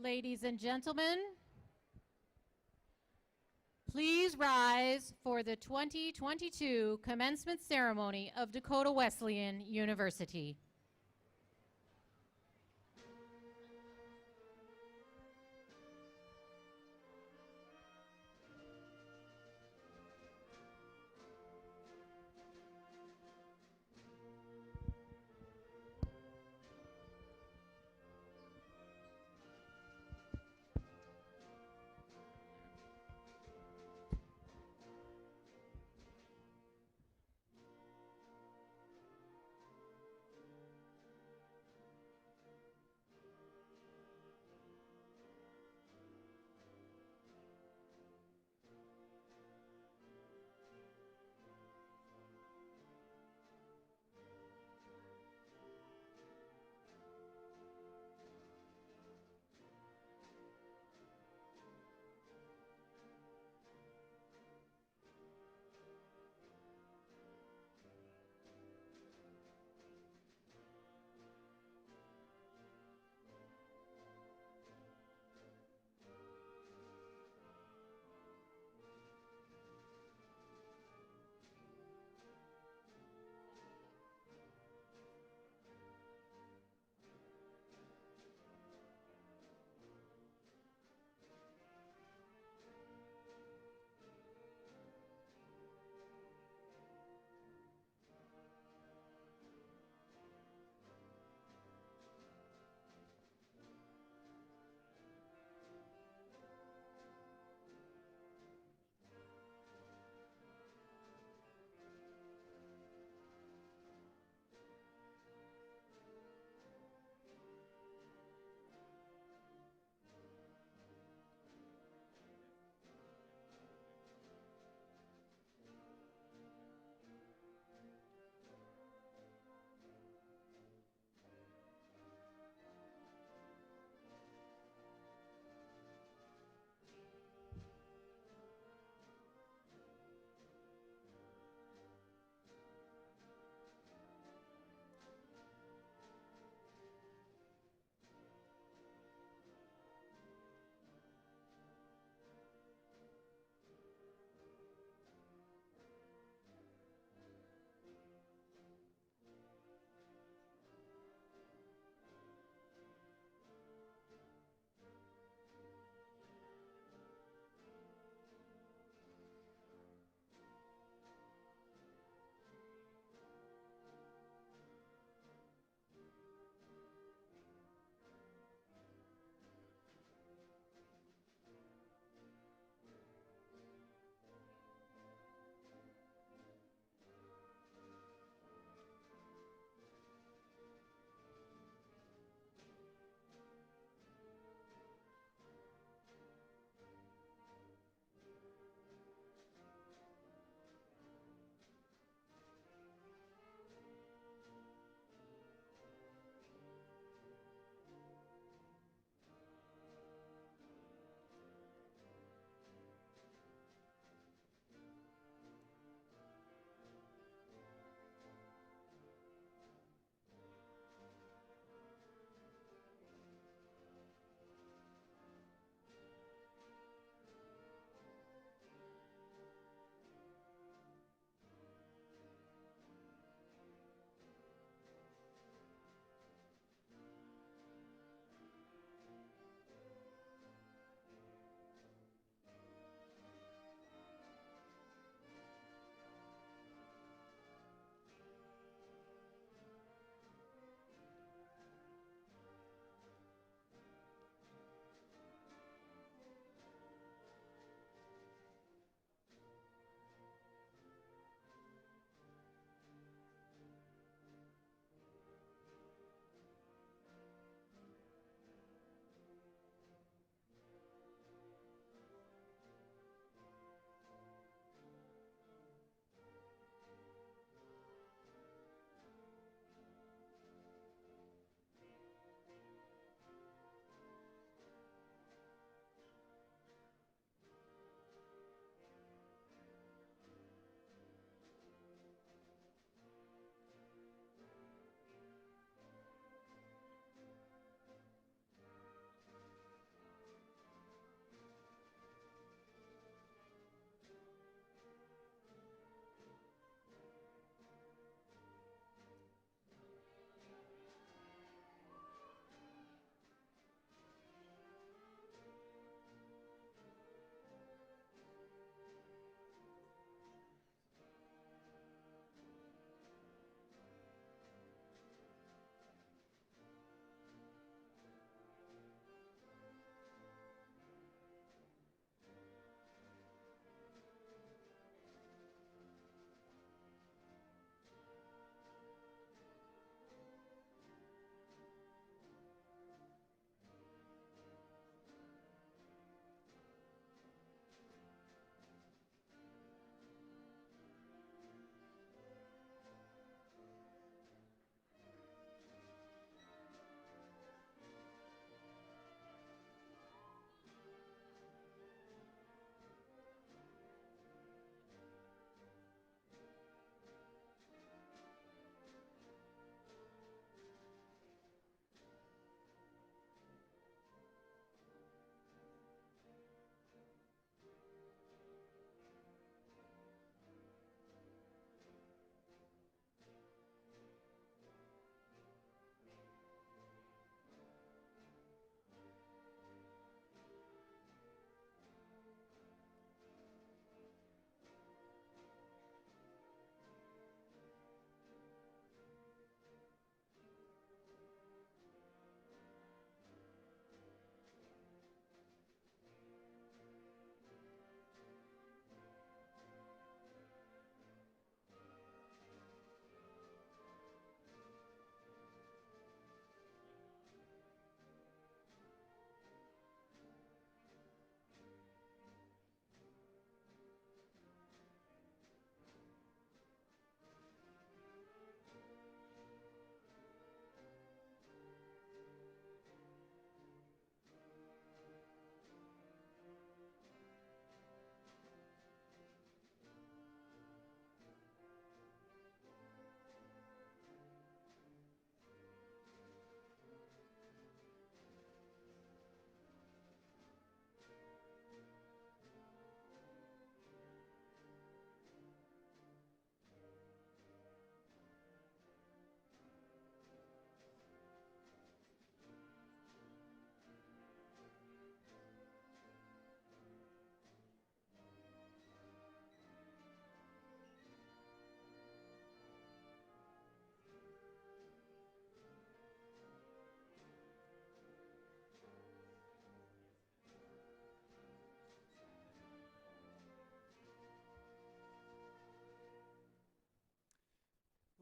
Ladies and gentlemen, please rise for the 2022 Commencement Ceremony of Dakota Wesleyan University.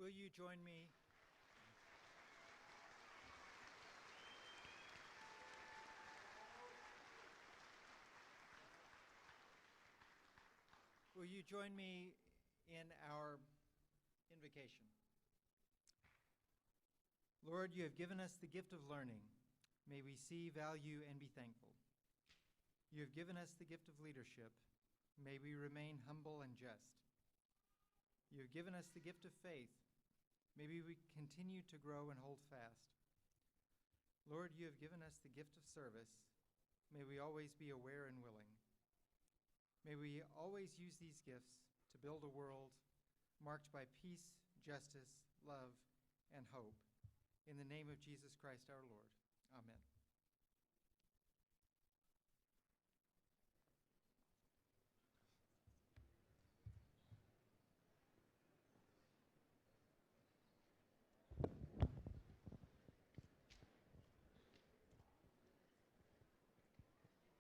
Will you join me? Will you join me in our invocation? Lord, you have given us the gift of learning. May we see, value, and be thankful. You have given us the gift of leadership. May we remain humble and just. You have given us the gift of faith. May we continue to grow and hold fast. Lord, you have given us the gift of service. May we always be aware and willing. May we always use these gifts to build a world marked by peace, justice, love, and hope. In the name of Jesus Christ our Lord. Amen.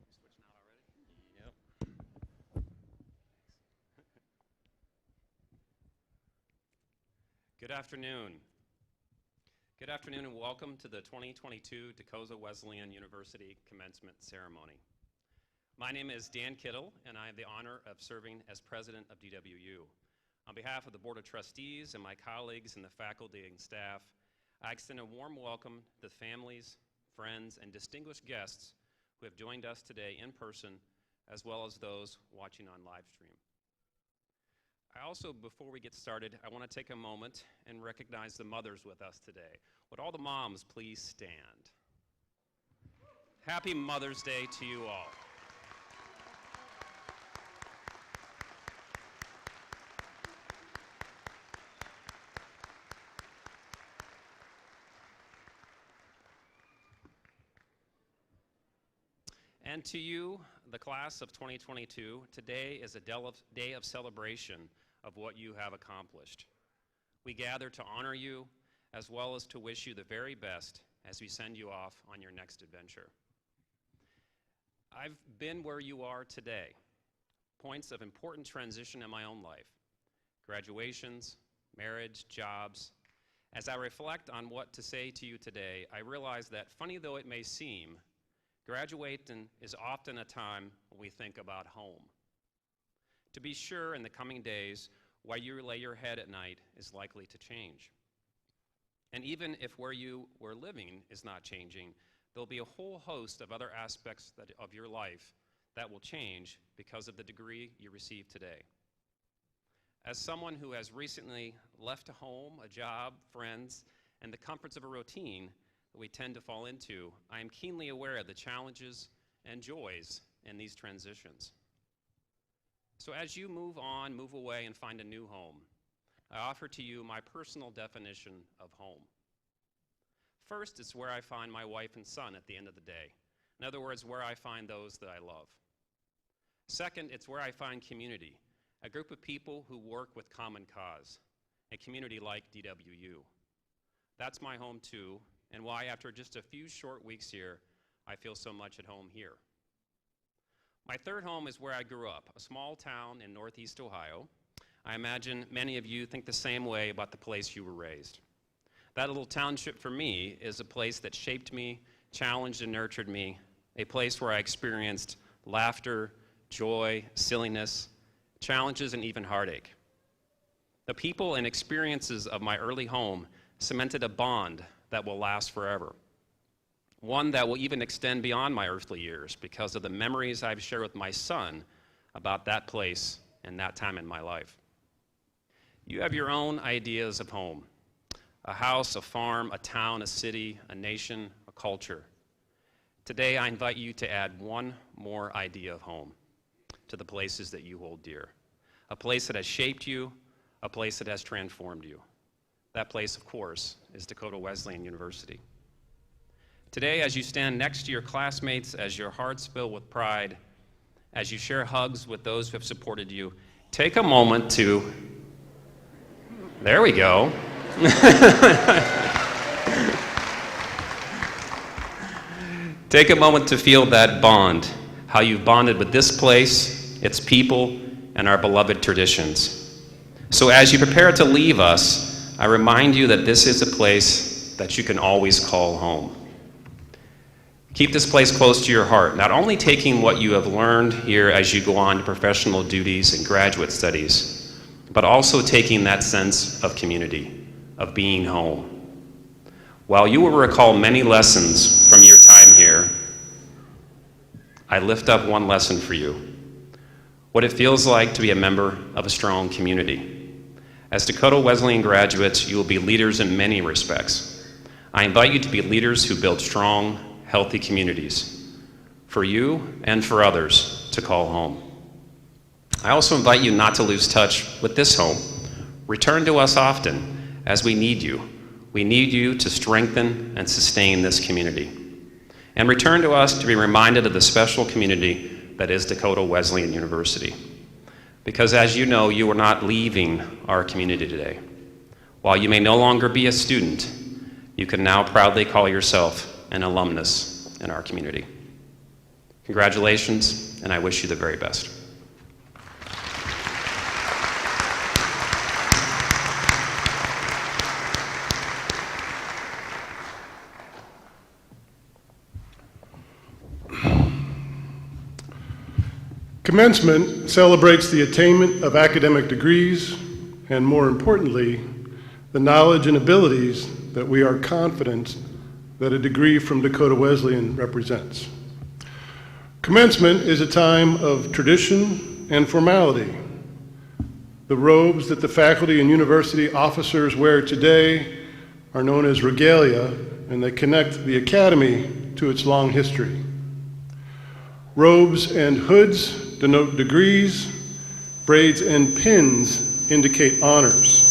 Switching out already? Yep. Good afternoon. Good afternoon and welcome to the 2022 Dakota Wesleyan University Commencement Ceremony. My name is Dan Kittle and I have the honor of serving as president of DWU. On behalf of the Board of Trustees and my colleagues and the faculty and staff, I extend a warm welcome to the families, friends, and distinguished guests who have joined us today in person, as well as those watching on live stream. I also, before we get started, I want to take a moment and recognize the mothers with us today. Would all the moms please stand? Happy Mother's Day to you all. And to you, the class of 2022, today is a day of celebration of what you have accomplished. We gather to honor you, as well as to wish you the very best as we send you off on your next adventure. I've been where you are today, points of important transition in my own life, graduations, marriage, jobs. As I reflect on what to say to you today, I realize that, funny though it may seem, graduating is often a time when we think about home. To be sure, in the coming days, where you lay your head at night is likely to change. And even if where you were living is not changing, there'll be a whole host of other aspects of your life that will change because of the degree you receive today. As someone who has recently left a home, a job, friends, and the comforts of a routine that we tend to fall into, I am keenly aware of the challenges and joys in these transitions. So as you move on, move away, and find a new home, I offer to you my personal definition of home. First, it's where I find my wife and son at the end of the day. In other words, where I find those that I love. Second, it's where I find community, a group of people who work with common cause, a community like DWU. That's my home too, and why after just a few short weeks here, I feel so much at home here. My third home is where I grew up, a small town in Northeast Ohio. I imagine many of you think the same way about the place you were raised. That little township for me is a place that shaped me, challenged and nurtured me, a place where I experienced laughter, joy, silliness, challenges, and even heartache. The people and experiences of my early home cemented a bond that will last forever. One that will even extend beyond my earthly years because of the memories I've shared with my son about that place and that time in my life. You have your own ideas of home, a house, a farm, a town, a city, a nation, a culture. Today, I invite you to add one more idea of home to the places that you hold dear, a place that has shaped you, a place that has transformed you. That place, of course, is Dakota Wesleyan University. Today, as you stand next to your classmates, as your hearts fill with pride, as you share hugs with those who have supported you, take a moment to, there we go. Take a moment to feel that bond, how you've bonded with this place, its people, and our beloved traditions. So as you prepare to leave us, I remind you that this is a place that you can always call home. Keep this place close to your heart, not only taking what you have learned here as you go on to professional duties and graduate studies, but also taking that sense of community, of being home. While you will recall many lessons from your time here, I lift up one lesson for you: what it feels like to be a member of a strong community. As Dakota Wesleyan graduates, you will be leaders in many respects. I invite you to be leaders who build strong, healthy communities for you and for others to call home. I also invite you not to lose touch with this home. Return to us often, as we need you. We need you to strengthen and sustain this community. And return to us to be reminded of the special community that is Dakota Wesleyan University. Because as you know, you are not leaving our community today. While you may no longer be a student, you can now proudly call yourself an alumnus in our community. Congratulations, and I wish you the very best. Commencement celebrates the attainment of academic degrees and, more importantly, the knowledge and abilities that we are confident that a degree from Dakota Wesleyan represents. Commencement is a time of tradition and formality. The robes that the faculty and university officers wear today are known as regalia, and they connect the academy to its long history. Robes and hoods denote degrees, braids and pins indicate honors.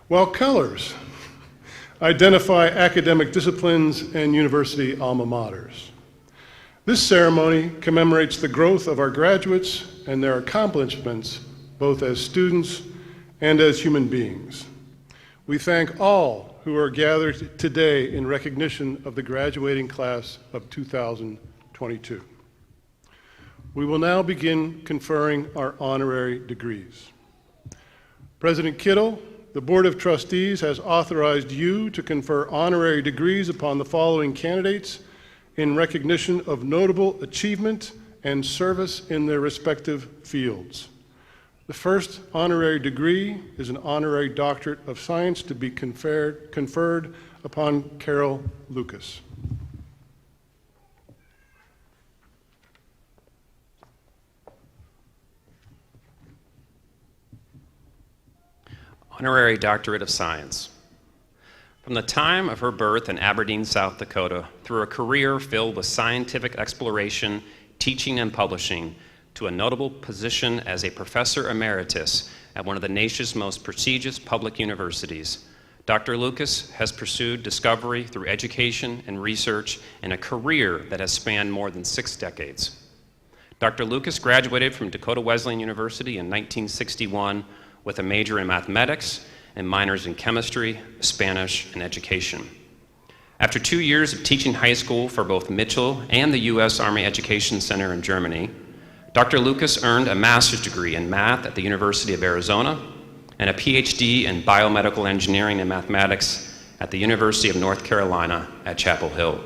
While colors identify academic disciplines and university alma maters. This ceremony commemorates the growth of our graduates and their accomplishments, both as students and as human beings. We thank all who are gathered today in recognition of the graduating class of 2022. We will now begin conferring our honorary degrees. President Kittle, the Board of Trustees has authorized you to confer honorary degrees upon the following candidates in recognition of notable achievement and service in their respective fields. The first honorary degree is an honorary doctorate of science to be conferred upon Carol Lucas. Honorary Doctorate of Science. From the time of her birth in Aberdeen, South Dakota, through a career filled with scientific exploration, teaching, and publishing, to a notable position as a professor emeritus at one of the nation's most prestigious public universities, Dr. Lucas has pursued discovery through education and research in a career that has spanned more than 6 decades. Dr. Lucas graduated from Dakota Wesleyan University in 1961 with a major in mathematics and minors in chemistry, Spanish, and education. After 2 years of teaching high school for both Mitchell and the U.S. Army Education Center in Germany, Dr. Lucas earned a master's degree in math at the University of Arizona and a PhD in biomedical engineering and mathematics at the University of North Carolina at Chapel Hill.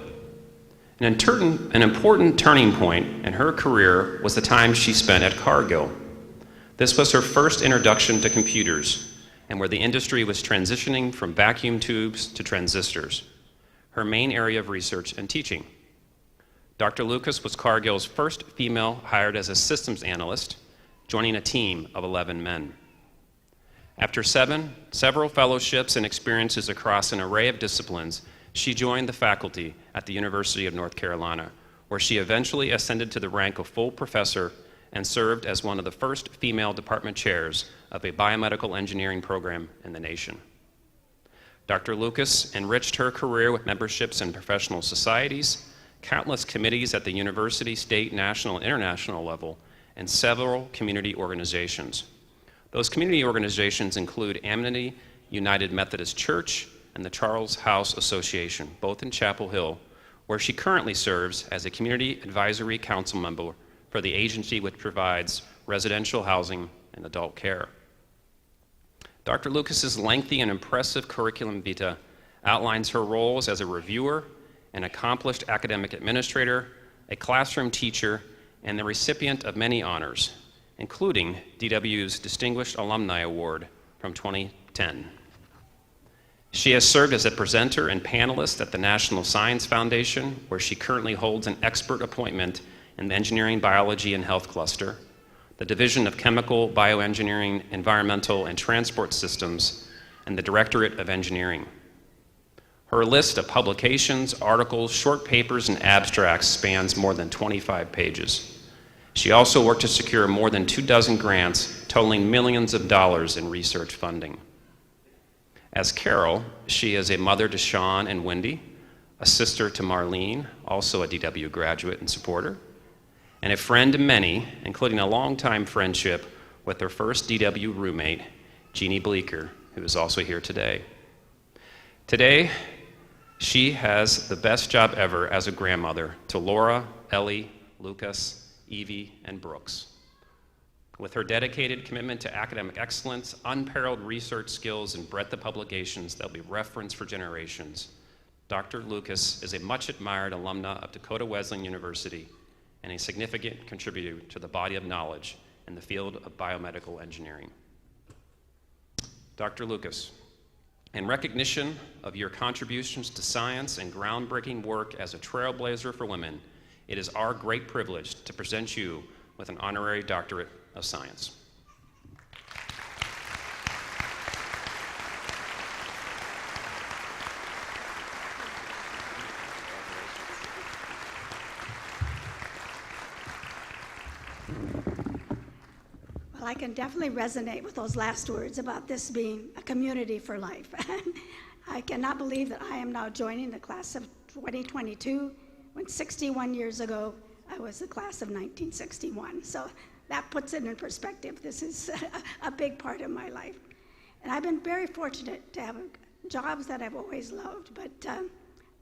An important turning point in her career was the time she spent at Cargill. This was her first introduction to computers and where the industry was transitioning from vacuum tubes to transistors, her main area of research and teaching. Dr. Lucas was Cargill's first female hired as a systems analyst, joining a team of 11 men. After several fellowships and experiences across an array of disciplines, she joined the faculty at the University of North Carolina, where she eventually ascended to the rank of full professor and served as one of the first female department chairs of a biomedical engineering program in the nation. Dr. Lucas enriched her career with memberships in professional societies, countless committees at the university, state, national, and international level, and several community organizations. Those community organizations include Amity United Methodist Church and the Charles House Association, both in Chapel Hill, where she currently serves as a community advisory council member for the agency which provides residential housing and adult care. Dr. Lucas's lengthy and impressive curriculum vitae outlines her roles as a reviewer, an accomplished academic administrator, a classroom teacher, and the recipient of many honors, including DWU's Distinguished Alumni Award from 2010. She has served as a presenter and panelist at the National Science Foundation, where she currently holds an expert appointment in the Engineering, Biology, and Health Cluster, the Division of Chemical, Bioengineering, Environmental, and Transport Systems, and the Directorate of Engineering. Her list of publications, articles, short papers, and abstracts spans more than 25 pages. She also worked to secure more than 24 grants, totaling millions of dollars in research funding. As Carol, she is a mother to Sean and Wendy, a sister to Marlene, also a DW graduate and supporter, and a friend to many, including a longtime friendship with her first DW roommate, Jeannie Bleeker, who is also here today. Today, she has the best job ever as a grandmother to Laura, Ellie, Lucas, Evie, and Brooks. With her dedicated commitment to academic excellence, unparalleled research skills, and breadth of publications that will be referenced for generations, Dr. Lucas is a much admired alumna of Dakota Wesleyan University and a significant contributor to the body of knowledge in the field of biomedical engineering. Dr. Lucas, in recognition of your contributions to science and groundbreaking work as a trailblazer for women, it is our great privilege to present you with an honorary doctorate of science. Well, I can definitely resonate with those last words about this being a community for life. I cannot believe that I am now joining the class of 2022, when 61 years ago, I was the class of 1961. So that puts it in perspective. This is a big part of my life. And I've been very fortunate to have jobs that I've always loved, but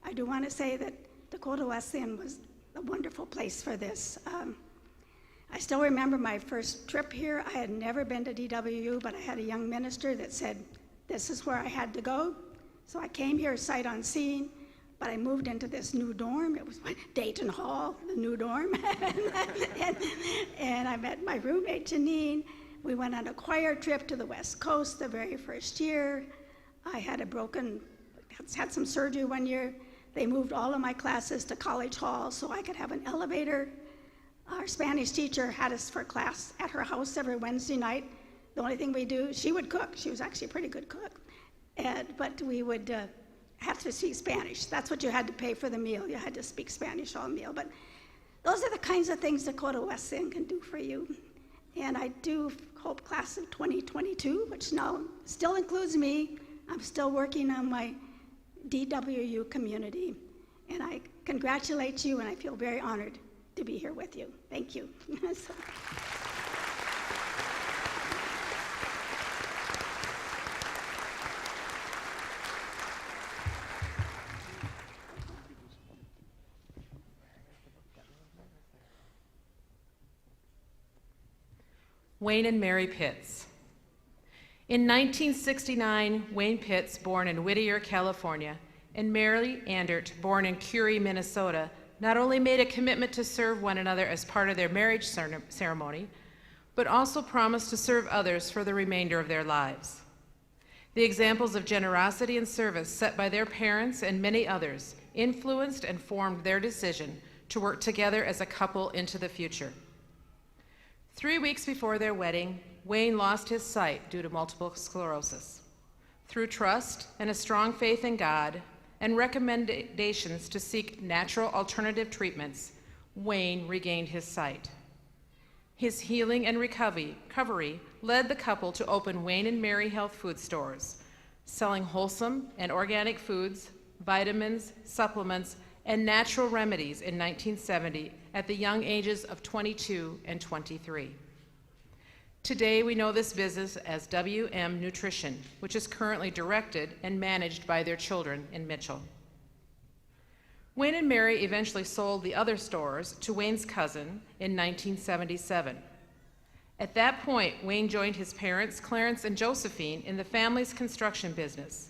I do want to say that Dakota Wesleyan was a wonderful place for this. I still remember my first trip here. I had never been to DWU, but I had a young minister that said, this is where I had to go. So I came here sight unseen, but I moved into this new dorm. It was Dayton Hall, the new dorm. and I met my roommate, Janine. We went on a choir trip to the West Coast the very first year. I had some surgery one year. They moved all of my classes to College Hall so I could have an elevator. Our Spanish teacher had us for class at her house every Wednesday night. The only thing we do, she would cook. She was actually a pretty good cook. But we would have to speak Spanish. That's what you had to pay for the meal. You had to speak Spanish all meal. But those are the kinds of things Dakota Wesleyan can do for you. And I do hope class of 2022, which now still includes me, I'm still working on my DWU community. And I congratulate you, and I feel very honored to be here with you. Thank you. Wayne and Mary Pitts. In 1969, Wayne Pitts, born in Whittier, California, and Mary Andert, born in Curie, Minnesota, not only made a commitment to serve one another as part of their marriage ceremony, but also promised to serve others for the remainder of their lives. The examples of generosity and service set by their parents and many others influenced and formed their decision to work together as a couple into the future. 3 weeks before their wedding, Wayne lost his sight due to multiple sclerosis. Through trust and a strong faith in God and recommendations to seek natural alternative treatments, Wayne regained his sight. His healing and recovery led the couple to open Wayne and Mary Health Food Stores, selling wholesome and organic foods, vitamins, supplements, and natural remedies in 1970 at the young ages of 22 and 23. Today, we know this business as WM Nutrition, which is currently directed and managed by their children in Mitchell. Wayne and Mary eventually sold the other stores to Wayne's cousin in 1977. At that point, Wayne joined his parents, Clarence and Josephine, in the family's construction business.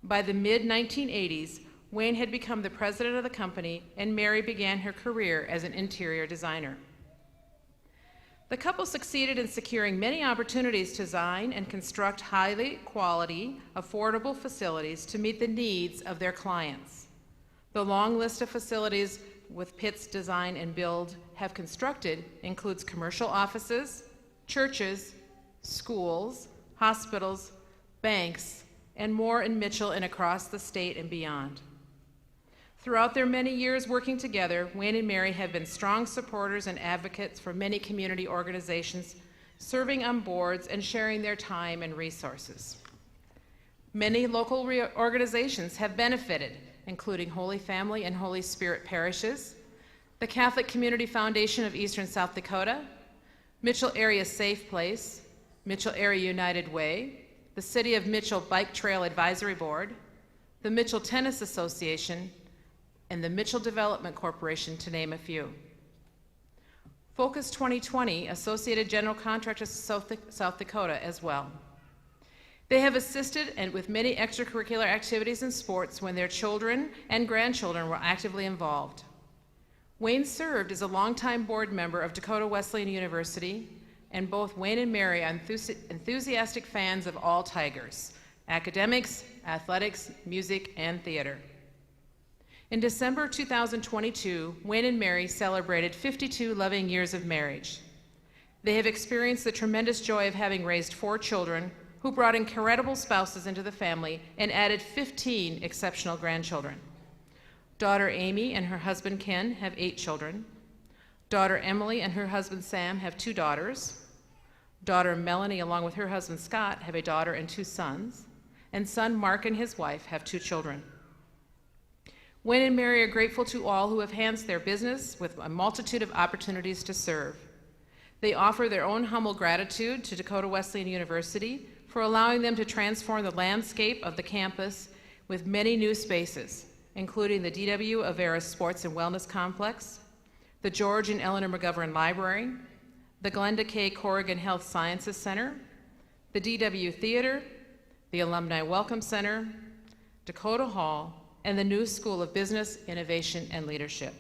By the mid-1980s, Wayne had become the president of the company, and Mary began her career as an interior designer. The couple succeeded in securing many opportunities to design and construct highly quality, affordable facilities to meet the needs of their clients. The long list of facilities with Pitts Design and Build have constructed includes commercial offices, churches, schools, hospitals, banks, and more in Mitchell and across the state and beyond. Throughout their many years working together, Wayne and Mary have been strong supporters and advocates for many community organizations, serving on boards and sharing their time and resources. Many local organizations have benefited, including Holy Family and Holy Spirit parishes, the Catholic Community Foundation of Eastern South Dakota, Mitchell Area Safe Place, Mitchell Area United Way, the City of Mitchell Bike Trail Advisory Board, the Mitchell Tennis Association, and the Mitchell Development Corporation, to name a few. Focus 2020, Associated General Contractors South Dakota as well. They have assisted and with many extracurricular activities and sports when their children and grandchildren were actively involved. Wayne served as a longtime board member of Dakota Wesleyan University, and both Wayne and Mary are enthusiastic fans of all Tigers, academics, athletics, music, and theater. In December 2022, Wayne and Mary celebrated 52 loving years of marriage. They have experienced the tremendous joy of having raised 4 children who brought incredible spouses into the family and added 15 exceptional grandchildren. Daughter Amy and her husband Ken have 8 children. Daughter Emily and her husband Sam have 2 daughters. Daughter Melanie, along with her husband Scott, have a daughter and 2 sons. And son Mark and his wife have 2 children. Wayne and Mary are grateful to all who have enhanced their business with a multitude of opportunities to serve. They offer their own humble gratitude to Dakota Wesleyan University for allowing them to transform the landscape of the campus with many new spaces, including the DWU Avera Sports and Wellness Complex, the George and Eleanor McGovern Library, the Glenda K. Corrigan Health Sciences Center, the DWU Theater, the Alumni Welcome Center, Dakota Hall, and the new School of Business, Innovation, and Leadership.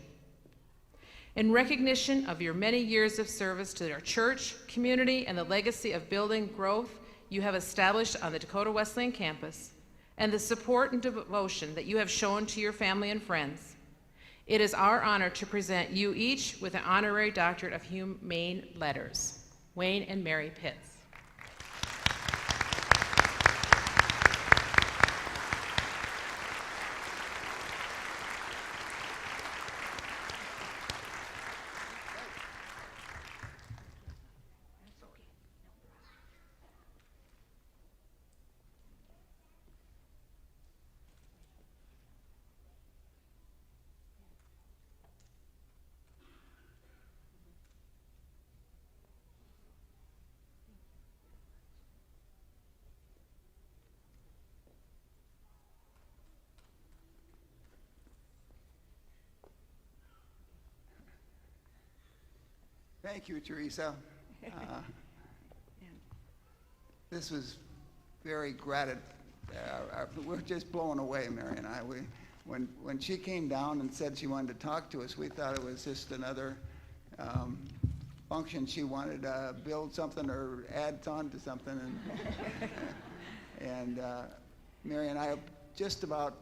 In recognition of your many years of service to our church, community, and the legacy of building growth you have established on the Dakota Wesleyan campus, and the support and devotion that you have shown to your family and friends, it is our honor to present you each with an honorary doctorate of humane letters. Wayne and Mary Pitts. Thank you, Teresa. This was very we're just blown away, Mary and I. When she came down and said she wanted to talk to us, we thought it was just another function. She wanted to build something or add on to something. And Mary and I just about,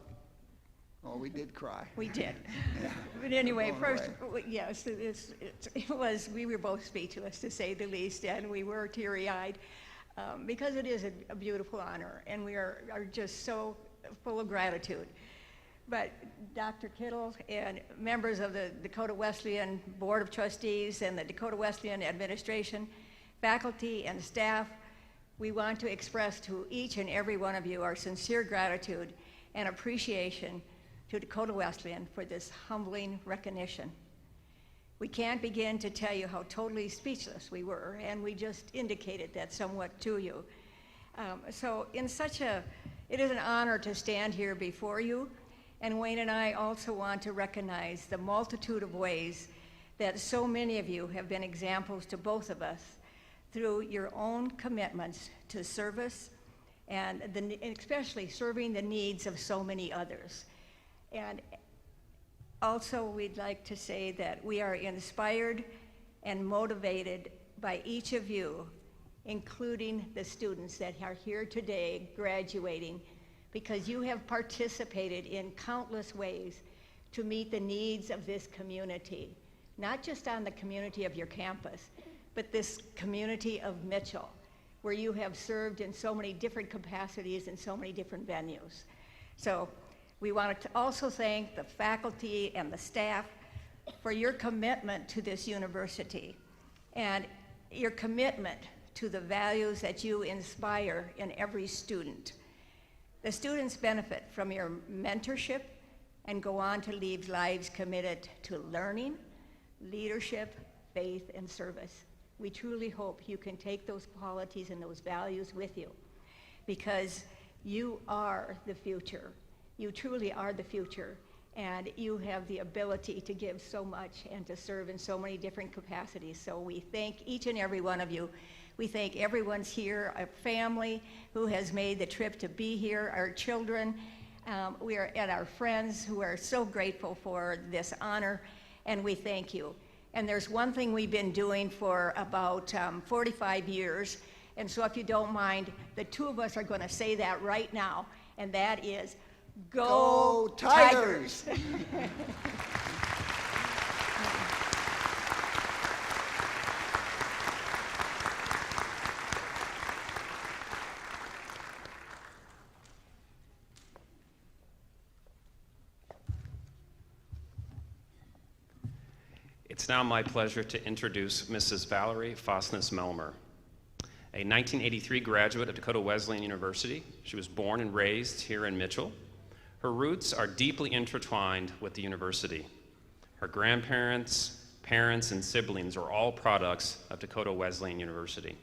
we did cry. We did. Yeah. But anyway, Blown first, yes, we were both speechless, to say the least, and we were teary-eyed because it is a beautiful honor, and we are just so full of gratitude. But Dr. Kittle and members of the Dakota Wesleyan Board of Trustees and the Dakota Wesleyan administration, faculty and staff, we want to express to each and every one of you our sincere gratitude and appreciation to Dakota Wesleyan for this humbling recognition. We can't begin to tell you how totally speechless we were, and we just indicated that somewhat to you. It is an honor to stand here before you And Wayne and I also want to recognize the multitude of ways that so many of you have been examples to both of us through your own commitments to service and especially serving the needs of so many others. And also, we'd like to say that we are inspired and motivated by each of you, including the students that are here today graduating, because you have participated in countless ways to meet the needs of this community, not just on the community of your campus, but this community of Mitchell, where you have served in so many different capacities in so many different venues. So we wanted to also thank the faculty and the staff for your commitment to this university and your commitment to the values that you inspire in every student. The students benefit from your mentorship and go on to lead lives committed to learning, leadership, faith, and service. We truly hope you can take those qualities and those values with you, because you are the future. You truly are the future, and you have the ability to give so much and to serve in so many different capacities. So we thank each and every one of you. We thank everyone's here, our family who has made the trip to be here, our children, and our friends who are so grateful for this honor, and we thank you. And there's one thing we've been doing for about 45 years, and so if you don't mind, the two of us are going to say that right now, and that is, Go Tigers! It's now my pleasure to introduce Mrs. Valerie Fosnes-Melmer, a 1983 graduate of Dakota Wesleyan University. She was born and raised here in Mitchell. Her roots are deeply intertwined with the university. Her grandparents, parents, and siblings are all products of Dakota Wesleyan University.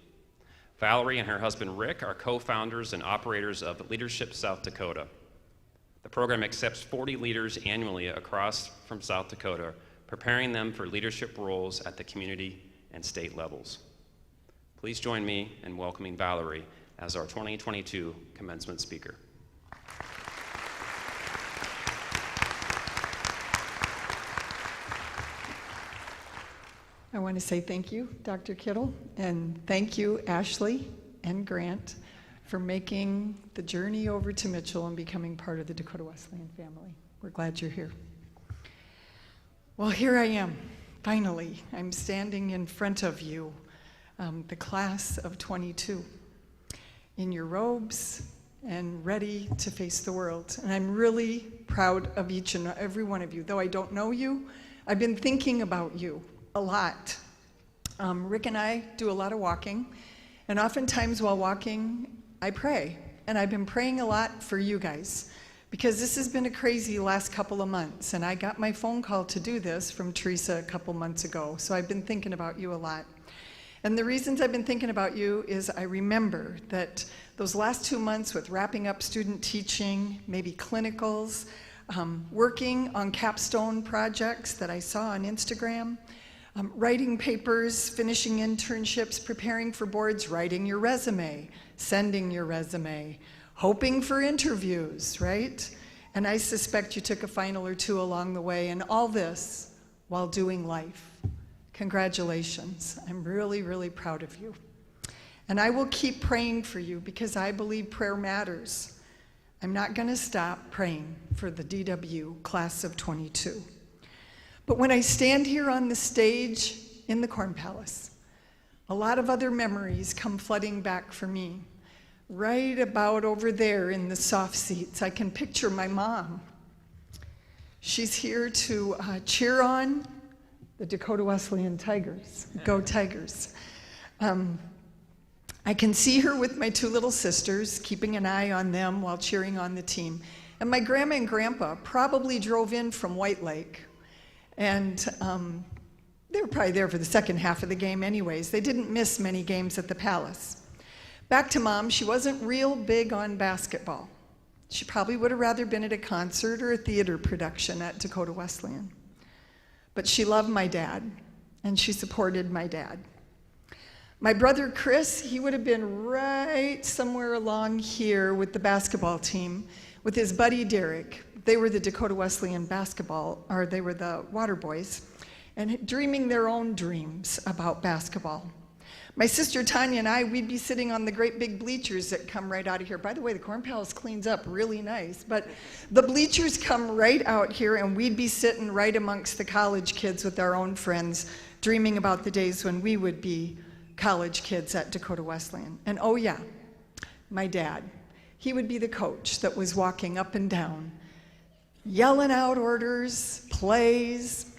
Valerie and her husband Rick are co-founders and operators of Leadership South Dakota. The program accepts 40 leaders annually across from South Dakota, preparing them for leadership roles at the community and state levels. Please join me in welcoming Valerie as our 2022 commencement speaker. I want to say thank you, Dr. Kittle, and thank you, Ashley and Grant, for making the journey over to Mitchell and becoming part of the Dakota Wesleyan family. We're glad you're here. Well, here I am, finally. I'm standing in front of you, the class of 22, in your robes and ready to face the world. And I'm really proud of each and every one of you. Though I don't know you, I've been thinking about you a lot. Rick and I do a lot of walking, and oftentimes while walking, I pray. And I've been praying a lot for you guys, because this has been a crazy last couple of months, and I got my phone call to do this from Teresa a couple months ago, so I've been thinking about you a lot. And the reasons I've been thinking about you is I remember that those last 2 months with wrapping up student teaching, maybe clinicals, working on capstone projects that I saw on Instagram, writing papers, finishing internships, preparing for boards, writing your resume, sending your resume, hoping for interviews, right? And I suspect you took a final or two along the way, and all this while doing life. Congratulations. I'm really, really proud of you. And I will keep praying for you because I believe prayer matters. I'm not going to stop praying for the DWU class of 22. But when I stand here on the stage in the Corn Palace, a lot of other memories come flooding back for me. Right about over there in the soft seats, I can picture my mom. She's here to cheer on the Dakota Wesleyan Tigers. Go Tigers. I can see her with my two little sisters, keeping an eye on them while cheering on the team. And my grandma and grandpa probably drove in from White Lake, and they were probably there for the second half of the game anyways. They didn't miss many games at the Palace. Back to Mom, she wasn't real big on basketball. She probably would have rather been at a concert or a theater production at Dakota Wesleyan. But she loved my dad, and she supported my dad. My brother Chris, he would have been right somewhere along here with the basketball team, with his buddy Derek. They were the Dakota Wesleyan basketball, or they were the Water Boys, and dreaming their own dreams about basketball. My sister Tanya and I, we'd be sitting on the great big bleachers that come right out of here. By the way, the Corn Palace cleans up really nice, but the bleachers come right out here, and we'd be sitting right amongst the college kids with our own friends, dreaming about the days when we would be college kids at Dakota Wesleyan. And oh yeah, my dad, he would be the coach that was walking up and down, yelling out orders, plays,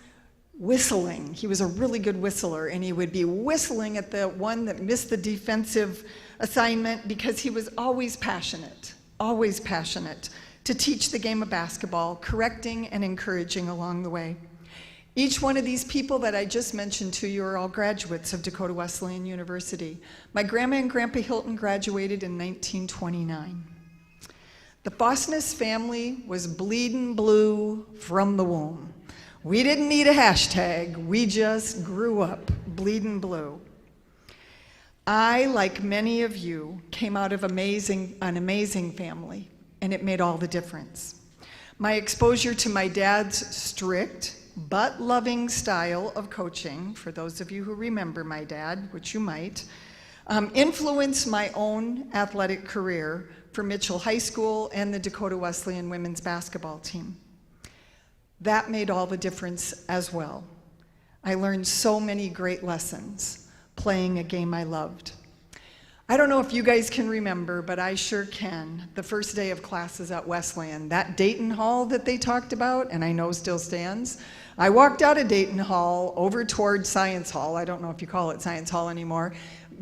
whistling. He was a really good whistler, and he would be whistling at the one that missed the defensive assignment because he was always passionate to teach the game of basketball, correcting and encouraging along the way. Each one of these people that I just mentioned to you are all graduates of Dakota Wesleyan University. My grandma and grandpa Hilton graduated in 1929. The Fosness family was bleeding blue from the womb. We didn't need a hashtag, we just grew up bleeding blue. I, like many of you, came out of an amazing family, and it made all the difference. My exposure to my dad's strict but loving style of coaching, for those of you who remember my dad, which you might, influenced my own athletic career for Mitchell High School and the Dakota Wesleyan women's basketball team. That made all the difference as well. I learned so many great lessons playing a game I loved. I don't know if you guys can remember, but I sure can. The first day of classes at Wesleyan, that Dayton Hall that they talked about, and I know still stands. I walked out of Dayton Hall over toward Science Hall. I don't know if you call it Science Hall anymore,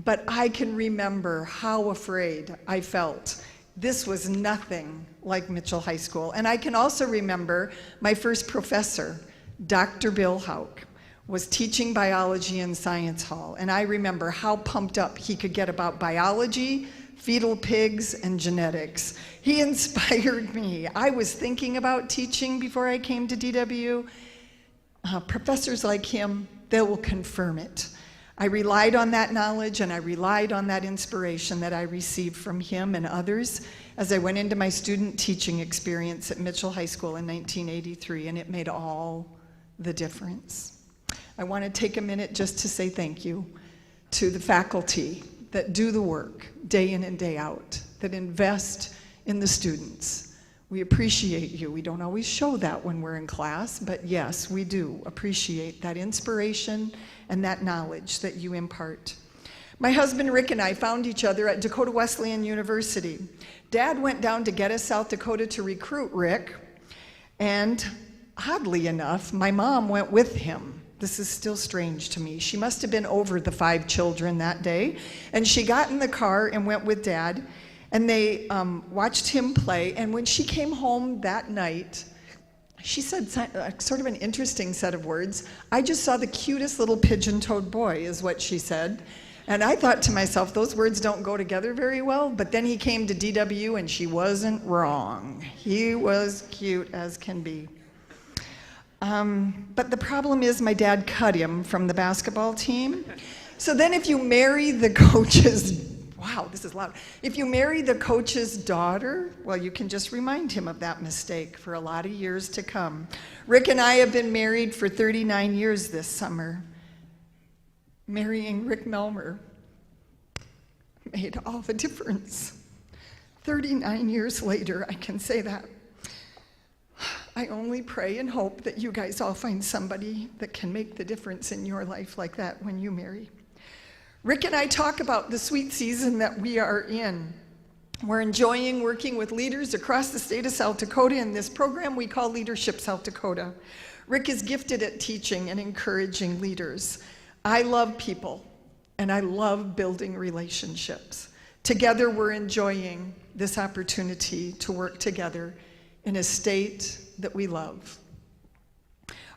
but I can remember how afraid I felt. This was nothing like Mitchell High School. And I can also remember my first professor, Dr. Bill Hauk, was teaching biology in Science Hall. And I remember how pumped up he could get about biology, fetal pigs, and genetics. He inspired me. I was thinking about teaching before I came to DWU. Professors like him, they will confirm it. I relied on that knowledge, and I relied on that inspiration that I received from him and others as I went into my student teaching experience at Mitchell High School in 1983, and it made all the difference. I want to take a minute just to say thank you to the faculty that do the work day in and day out, that invest in the students. We appreciate you. We don't always show that when we're in class, but yes, we do appreciate that inspiration and that knowledge that you impart. My husband Rick and I found each other at Dakota Wesleyan University. Dad went down to Geddes, South Dakota to recruit Rick, and oddly enough, my mom went with him. This is still strange to me. She must have been over the 5 children that day, and she got in the car and went with Dad, and they watched him play, and when she came home that night, she said sort of an interesting set of words. I just saw the cutest little pigeon-toed boy, is what she said. And I thought to myself, those words don't go together very well, but then he came to DWU and she wasn't wrong. He was cute as can be. But the problem is my dad cut him from the basketball team. So then if you marry the coach's, wow, this is loud. If you marry the coach's daughter, well, you can just remind him of that mistake for a lot of years to come. Rick and I have been married for 39 years this summer. Marrying Rick Melmer made all the difference. 39 years later, I can say that. I only pray and hope that you guys all find somebody that can make the difference in your life like that when you marry. Rick and I talk about the sweet season that we are in. We're enjoying working with leaders across the state of South Dakota in this program we call Leadership South Dakota. Rick is gifted at teaching and encouraging leaders. I love people, and I love building relationships. Together, we're enjoying this opportunity to work together in a state that we love.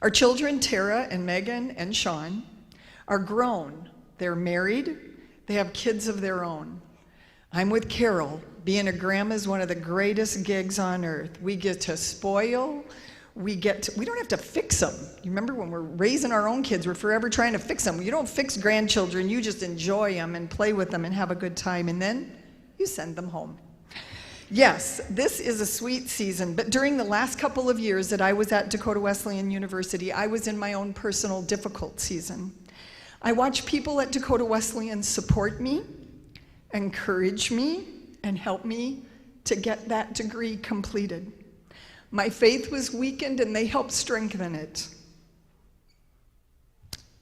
Our children, Tara and Megan and Sean, are grown. They're married. They have kids of their own. I'm with Carol. Being a grandma is one of the greatest gigs on earth. We get to spoil. We don't have to fix them. You remember when we're raising our own kids, we're forever trying to fix them. You don't fix grandchildren, you just enjoy them and play with them and have a good time, and then you send them home. Yes, this is a sweet season, but during the last couple of years that I was at Dakota Wesleyan University, I was in my own personal difficult season. I watched people at Dakota Wesleyan support me, encourage me, and help me to get that degree completed. My faith was weakened and they helped strengthen it.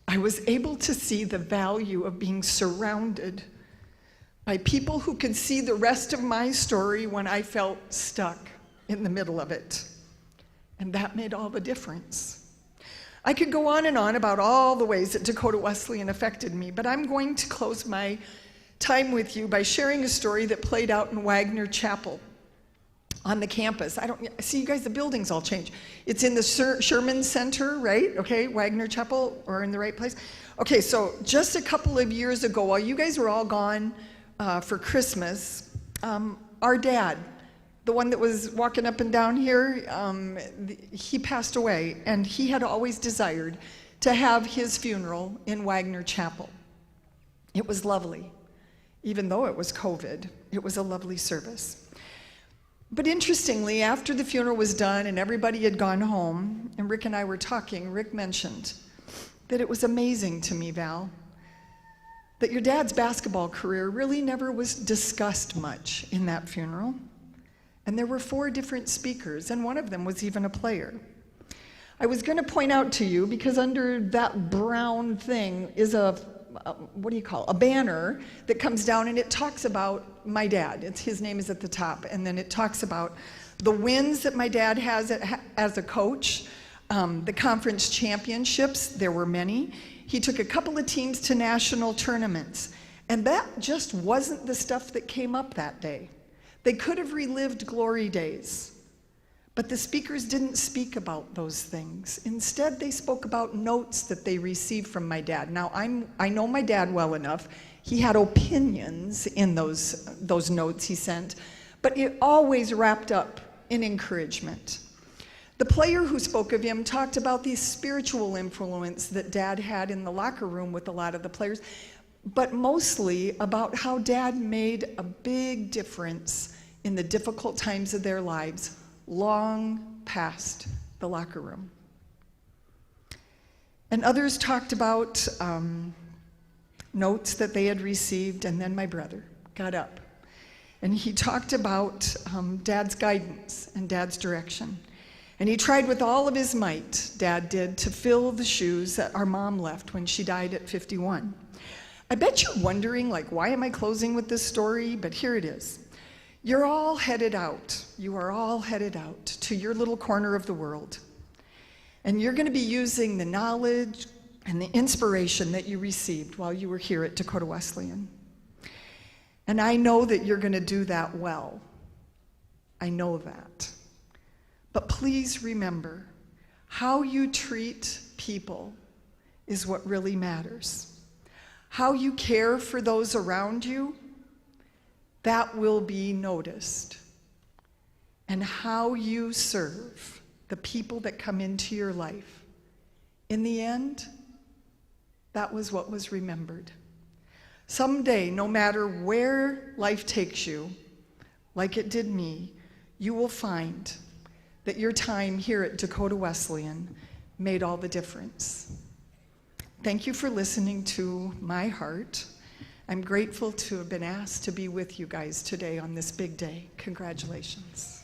I was able to see the value of being surrounded by people who could see the rest of my story when I felt stuck in the middle of it. And that made all the difference. I could go on and on about all the ways that Dakota Wesleyan affected me, but I'm going to close my time with you by sharing a story that played out in Wagner Chapel on the campus. I don't see, you guys, the buildings all change. It's in the Sherman Center, right? Okay, Wagner Chapel, or in the right place. Okay, so just a couple of years ago, while you guys were all gone for Christmas, our dad, the one that was walking up and down here, he passed away, and he had always desired to have his funeral in Wagner Chapel. It was lovely. Even though it was COVID, it was a lovely service. But interestingly, after the funeral was done and everybody had gone home, and Rick and I were talking, Rick mentioned that it was amazing to me, Val, that your dad's basketball career really never was discussed much in that funeral. And there were 4 different speakers, and one of them was even a player. I was going to point out to you, because under that brown thing is a banner that comes down, and it talks about my dad. His name is at the top, and then it talks about the wins that my dad has as a coach, the conference championships. There were many. He took a couple of teams to national tournaments, and that just wasn't the stuff that came up that day. They could have relived glory days, but the speakers didn't speak about those things. Instead, they spoke about notes that they received from my dad. Now, I know my dad well enough. He had opinions in those notes he sent, but it always wrapped up in encouragement. The player who spoke of him talked about the spiritual influence that Dad had in the locker room with a lot of the players, but mostly about how Dad made a big difference in the difficult times of their lives, long past the locker room. And others talked about notes that they had received, and then my brother got up. And he talked about Dad's guidance and Dad's direction. And he tried with all of his might, Dad did, to fill the shoes that our mom left when she died at 51. I bet you're wondering, like, why am I closing with this story? But here it is. You're all headed out. You are all headed out to your little corner of the world. And you're going to be using the knowledge and the inspiration that you received while you were here at Dakota Wesleyan. And I know that you're going to do that well. I know that. But please remember, how you treat people is what really matters. How you care for those around you, that will be noticed. And how you serve the people that come into your life, in the end, that was what was remembered. Someday, no matter where life takes you, like it did me, you will find that your time here at Dakota Wesleyan made all the difference. Thank you for listening to my heart. I'm grateful to have been asked to be with you guys today on this big day. Congratulations.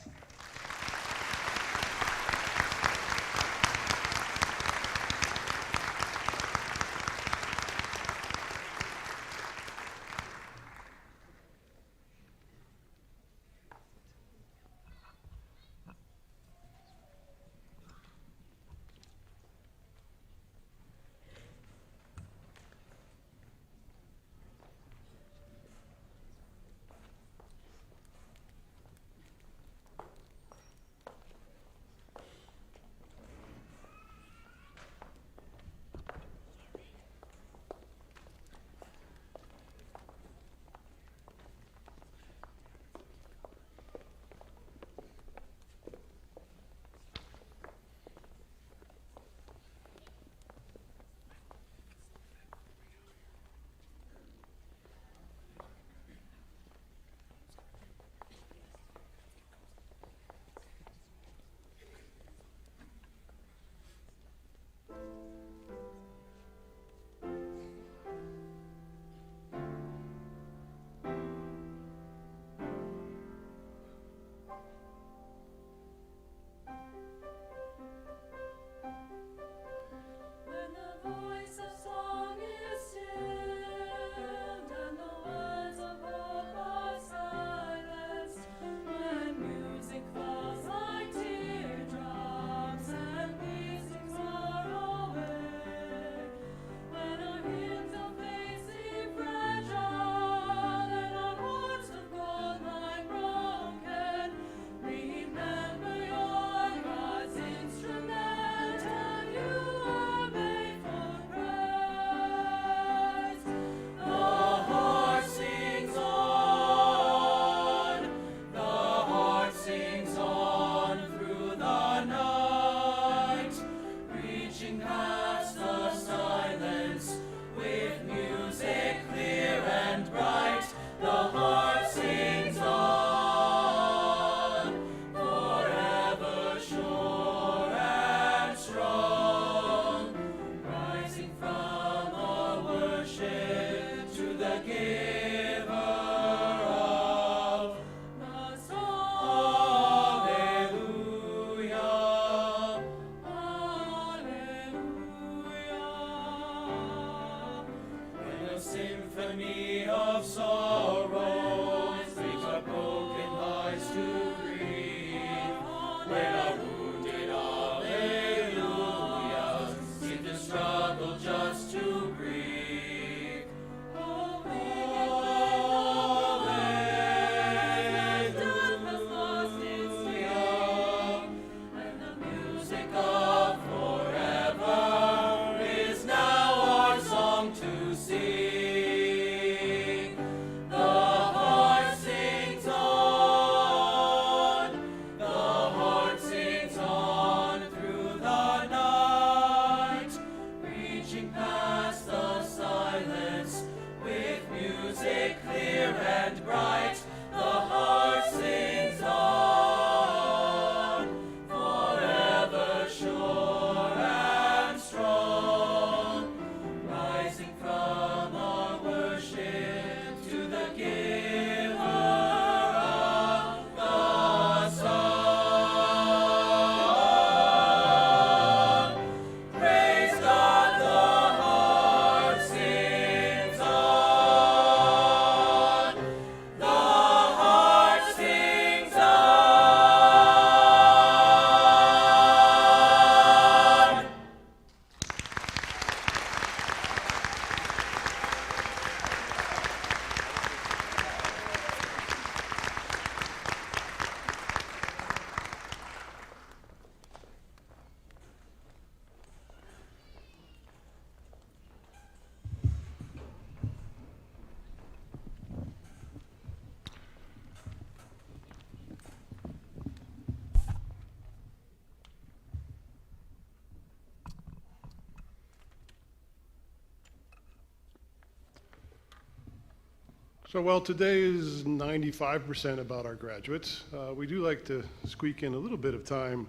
So while today is 95% about our graduates, we do like to squeak in a little bit of time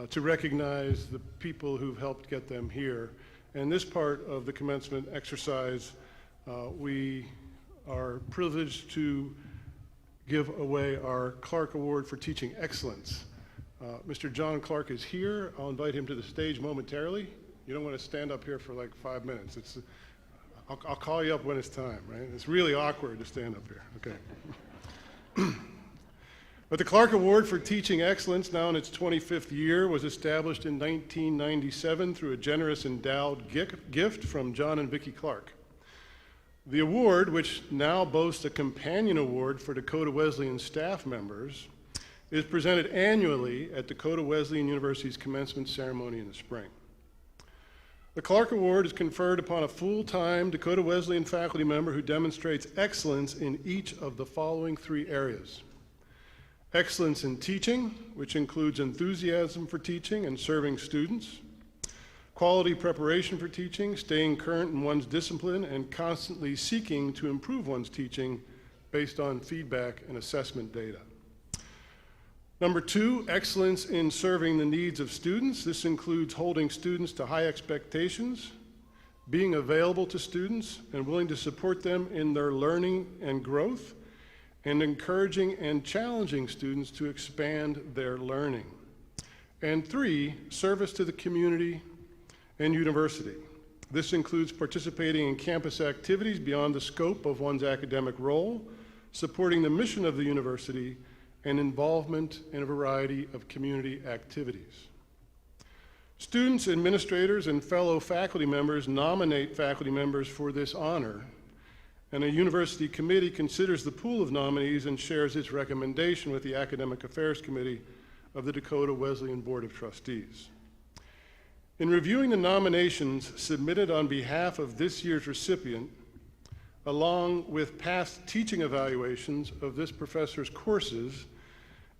to recognize the people who've helped get them here. And this part of the commencement exercise, we are privileged to give away our Clark Award for Teaching Excellence. Mr. John Clark is here. I'll invite him to the stage momentarily. You don't want to stand up here for like 5 minutes. I'll call you up when it's time, right? It's really awkward to stand up here, okay. But the Clark Award for Teaching Excellence, now in its 25th year, was established in 1997 through a generous endowed gift from John and Vicki Clark. The award, which now boasts a companion award for Dakota Wesleyan staff members, is presented annually at Dakota Wesleyan University's commencement ceremony in the spring. The Clark Award is conferred upon a full-time Dakota Wesleyan faculty member who demonstrates excellence in each of the following 3 areas. Excellence in teaching, which includes enthusiasm for teaching and serving students, quality preparation for teaching, staying current in one's discipline, and constantly seeking to improve one's teaching based on feedback and assessment data. Number 2, excellence in serving the needs of students. This includes holding students to high expectations, being available to students and willing to support them in their learning and growth, and encouraging and challenging students to expand their learning. And 3, service to the community and university. This includes participating in campus activities beyond the scope of one's academic role, supporting the mission of the university, and involvement in a variety of community activities. Students, administrators, and fellow faculty members nominate faculty members for this honor, and a university committee considers the pool of nominees and shares its recommendation with the Academic Affairs Committee of the Dakota Wesleyan Board of Trustees. In reviewing the nominations submitted on behalf of this year's recipient, along with past teaching evaluations of this professor's courses,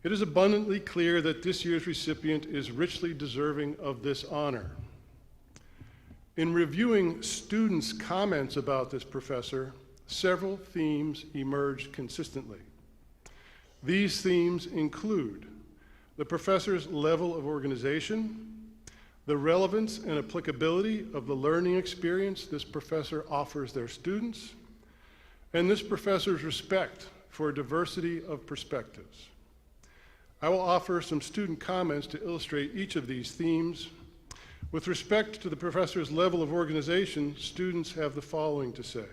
it is abundantly clear that this year's recipient is richly deserving of this honor. In reviewing students' comments about this professor, several themes emerged consistently. These themes include the professor's level of organization, the relevance and applicability of the learning experience this professor offers their students, and this professor's respect for a diversity of perspectives. I will offer some student comments to illustrate each of these themes. With respect to the professor's level of organization, students have the following to say.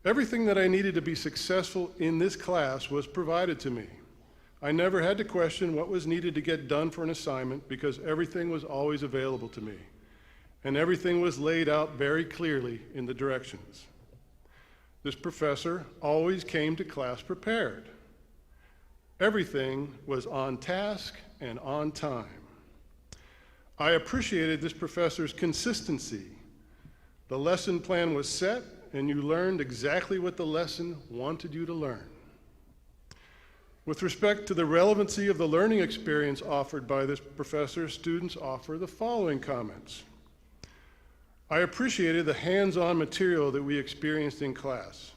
Everything that I needed to be successful in this class was provided to me. I never had to question what was needed to get done for an assignment because everything was always available to me, and everything was laid out very clearly in the directions. This professor always came to class prepared. Everything was on task and on time. I appreciated this professor's consistency. The lesson plan was set, and you learned exactly what the lesson wanted you to learn. With respect to the relevancy of the learning experience offered by this professor, students offer the following comments. I appreciated the hands-on material that we experienced in class.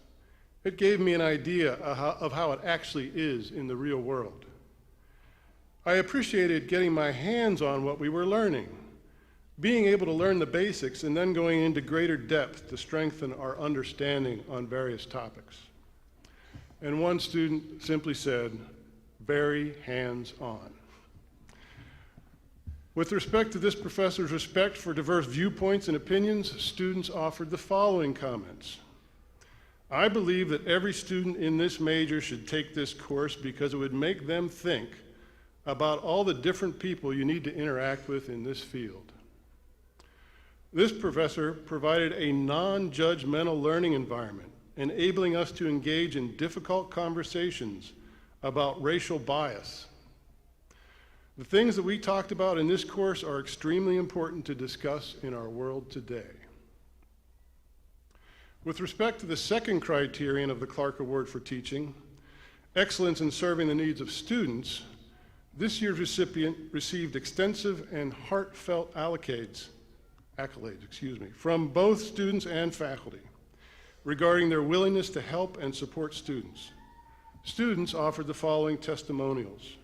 It gave me an idea of how it actually is in the real world. I appreciated getting my hands on what we were learning, being able to learn the basics and then going into greater depth to strengthen our understanding on various topics. And one student simply said, very hands-on. With respect to this professor's respect for diverse viewpoints and opinions, students offered the following comments. I believe that every student in this major should take this course because it would make them think about all the different people you need to interact with in this field. This professor provided a non-judgmental learning environment, enabling us to engage in difficult conversations about racial bias. The things that we talked about in this course are extremely important to discuss in our world today. With respect to the second criterion of the Clark Award for Teaching, excellence in serving the needs of students, this year's recipient received extensive and heartfelt accolades from both students and faculty. regarding their willingness to help and support students. Students offered the following testimonials.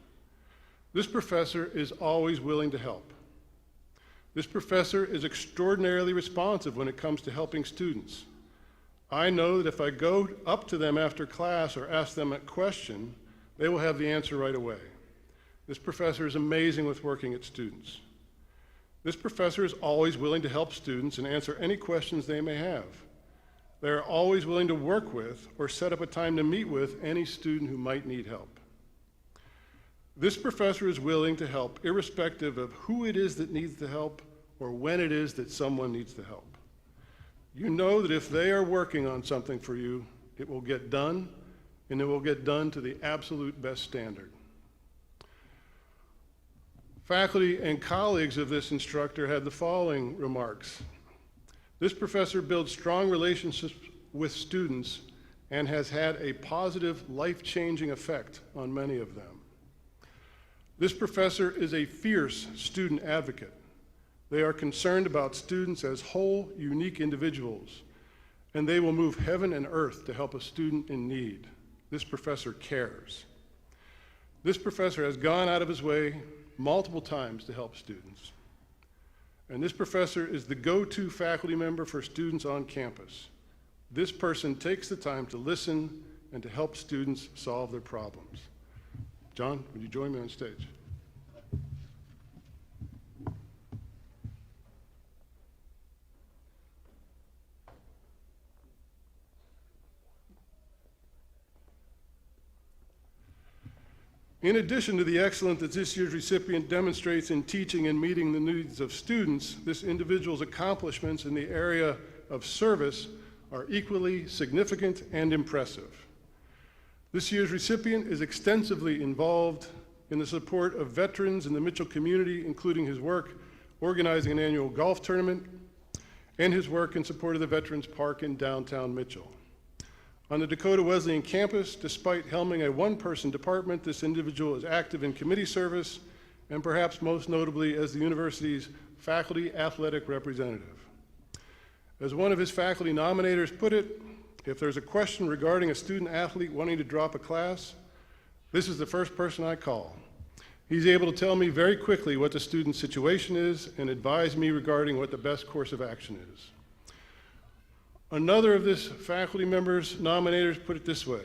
This professor is always willing to help. This professor is extraordinarily responsive when it comes to helping students. I know that if I go up to them after class or ask them a question, they will have the answer right away. This professor is amazing with working at students. This professor is always willing to help students and answer any questions they may have. They are always willing to work with or set up a time to meet with any student who might need help. This professor is willing to help irrespective of who it is that needs the help or when it is that someone needs the help. You know that if they are working on something for you, it will get done, and it will get done to the absolute best standard. Faculty and colleagues of this instructor had the following remarks. This professor builds strong relationships with students and has had a positive, life-changing effect on many of them. This professor is a fierce student advocate. They are concerned about students as whole, unique individuals, and they will move heaven and earth to help a student in need. This professor cares. This professor has gone out of his way multiple times to help students. And this professor is the go-to faculty member for students on campus. This person takes the time to listen and to help students solve their problems. John, would you join me on stage? In addition to the excellence that this year's recipient demonstrates in teaching and meeting the needs of students, this individual's accomplishments in the area of service are equally significant and impressive. This year's recipient is extensively involved in the support of veterans in the Mitchell community, including his work organizing an annual golf tournament and his work in support of the Veterans Park in downtown Mitchell. On the Dakota Wesleyan campus, despite helming a one-person department, this individual is active in committee service and perhaps most notably as the university's faculty athletic representative. As one of his faculty nominators put it, if there's a question regarding a student athlete wanting to drop a class, this is the first person I call. He's able to tell me very quickly what the student's situation is and advise me regarding what the best course of action is. Another of this faculty member's nominators put it this way.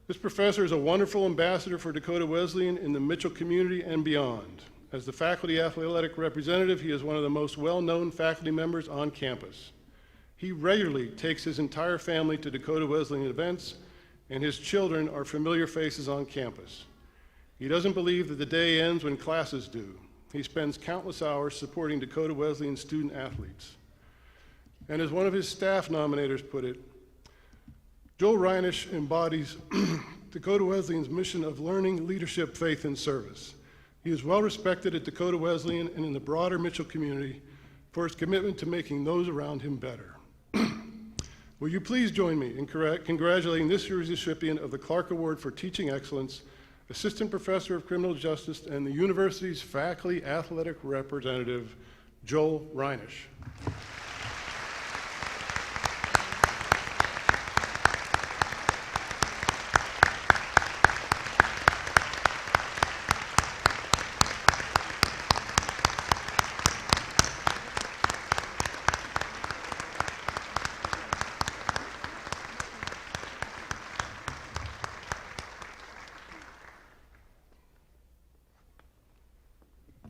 This professor is a wonderful ambassador for Dakota Wesleyan in the Mitchell community and beyond. As the faculty athletic representative, he is one of the most well-known faculty members on campus. He regularly takes his entire family to Dakota Wesleyan events, and his children are familiar faces on campus. He doesn't believe that the day ends when classes do. He spends countless hours supporting Dakota Wesleyan student athletes. And as one of his staff nominators put it, Joel Reinisch embodies Dakota Wesleyan's mission of learning, leadership, faith, and service. He is well respected at Dakota Wesleyan and in the broader Mitchell community for his commitment to making those around him better. Will you please join me in congratulating this year's recipient of the Clark Award for Teaching Excellence, Assistant Professor of Criminal Justice and the university's faculty athletic representative, Joel Reinisch.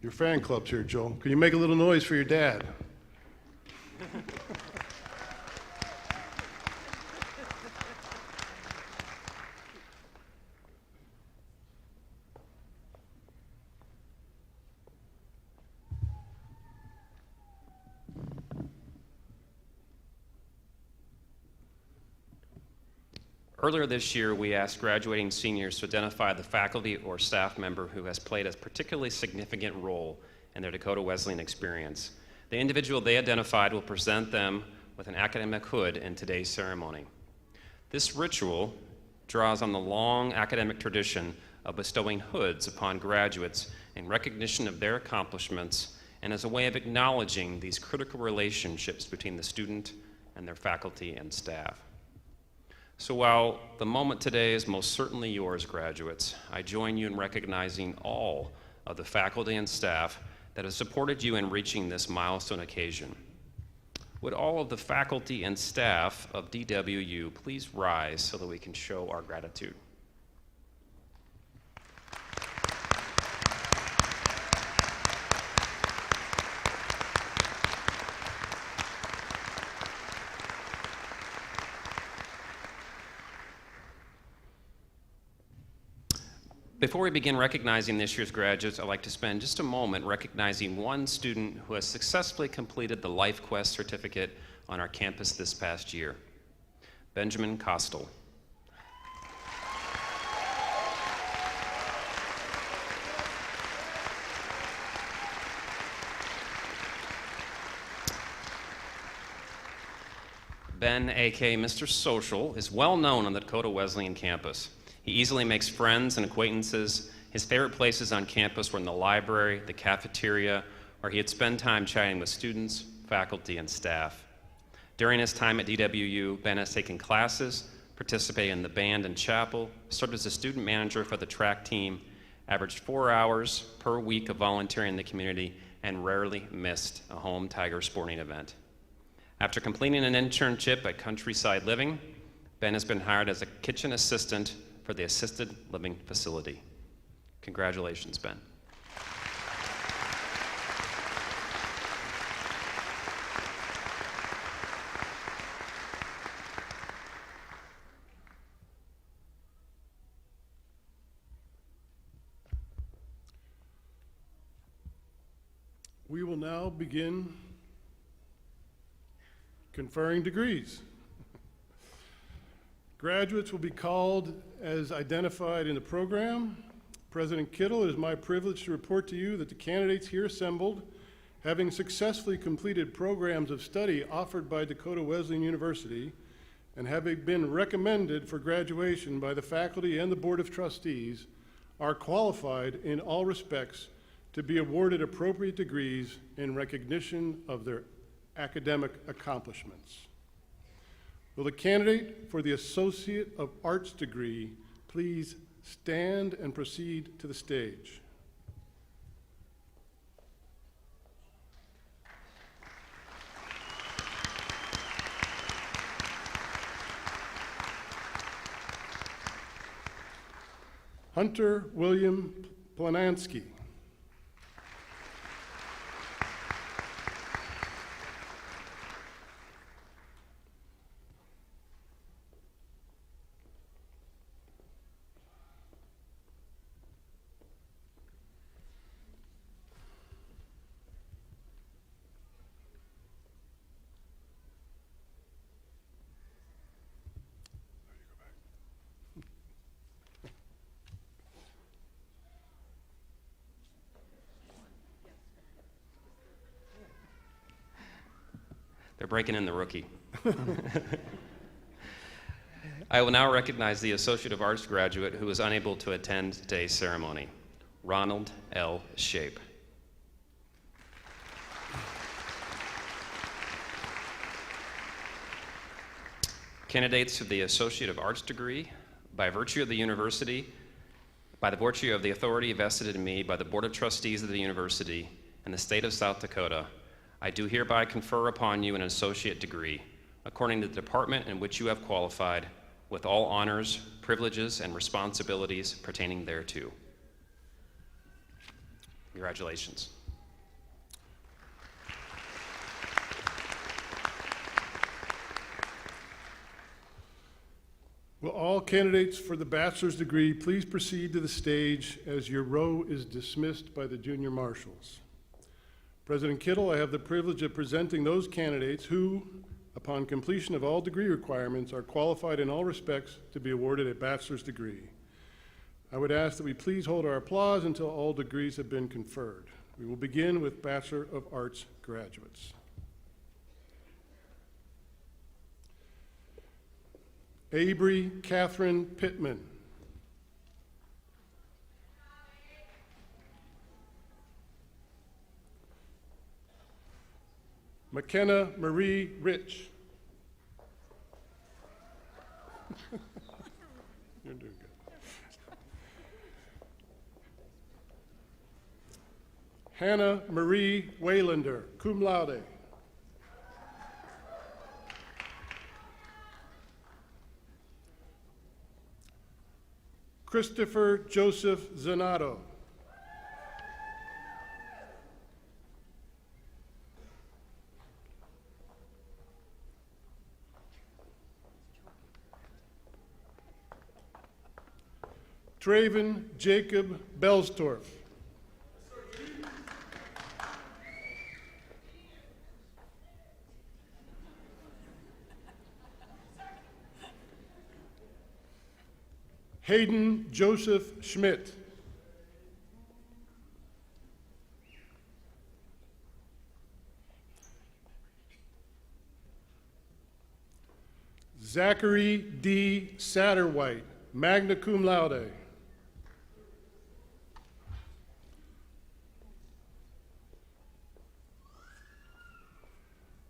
Your fan club's here, Joel. Can you make a little noise for your dad? Earlier this year, we asked graduating seniors to identify the faculty or staff member who has played a particularly significant role in their Dakota Wesleyan experience. The individual they identified will present them with an academic hood in today's ceremony. This ritual draws on the long academic tradition of bestowing hoods upon graduates in recognition of their accomplishments and as a way of acknowledging these critical relationships between the student and their faculty and staff. So while the moment today is most certainly yours, graduates, I join you in recognizing all of the faculty and staff that have supported you in reaching this milestone occasion. Would all of the faculty and staff of DWU please rise so that we can show our gratitude? Before we begin recognizing this year's graduates, I'd like to spend just a moment recognizing one student who has successfully completed the Life Quest certificate on our campus this past year, Benjamin Kostel. Ben, aka Mr. Social, is well known on the Dakota Wesleyan campus. He easily makes friends and acquaintances. His favorite places on campus were in the library, the cafeteria, where he had spent time chatting with students, faculty, and staff. During his time at DWU, Ben has taken classes, participated in the band and chapel, served as a student manager for the track team, averaged 4 hours per week of volunteering in the community, and rarely missed a home Tiger sporting event. After completing an internship at Countryside Living, Ben has been hired as a kitchen assistant for the assisted living facility. Congratulations, Ben. We will now begin conferring degrees. Graduates will be called as identified in the program. President Kittle, it is my privilege to report to you that the candidates here assembled, having successfully completed programs of study offered by Dakota Wesleyan University and having been recommended for graduation by the faculty and the Board of Trustees, are qualified in all respects to be awarded appropriate degrees in recognition of their academic accomplishments. Will the candidate for the Associate of Arts degree please stand and proceed to the stage? Hunter William Planansky. They're breaking in the rookie. I will now recognize the Associate of Arts graduate who was unable to attend today's ceremony, Ronald L. Shape. Candidates for the Associate of Arts degree, by virtue of the university, by the virtue of the authority vested in me by the Board of Trustees of the university and the state of South Dakota, I do hereby confer upon you an associate degree, according to the department in which you have qualified, with all honors, privileges, and responsibilities pertaining thereto. Congratulations. Will all candidates for the bachelor's degree please proceed to the stage as your row is dismissed by the junior marshals. President Kittle, I have the privilege of presenting those candidates who, upon completion of all degree requirements, are qualified in all respects to be awarded a bachelor's degree. I would ask that we please hold our applause until all degrees have been conferred. We will begin with Bachelor of Arts graduates. Avery Catherine Pittman. McKenna Marie Rich. You're doing good. Hannah Marie Waylander, cum laude. Christopher Joseph Zanato. Traven Jacob Belstorff. Hayden Joseph Schmidt. Zachary D. Satterwhite, magna cum laude.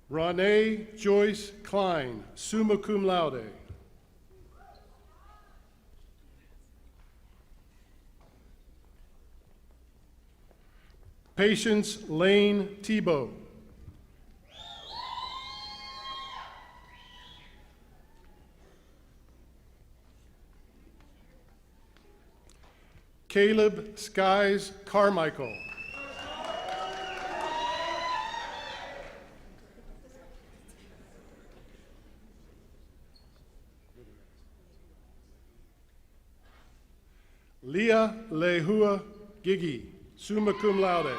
Renee Joyce Klein, summa cum laude. Patience Lane Tebow. Caleb Skies Carmichael. Leah Lehua Gigi, summa cum laude.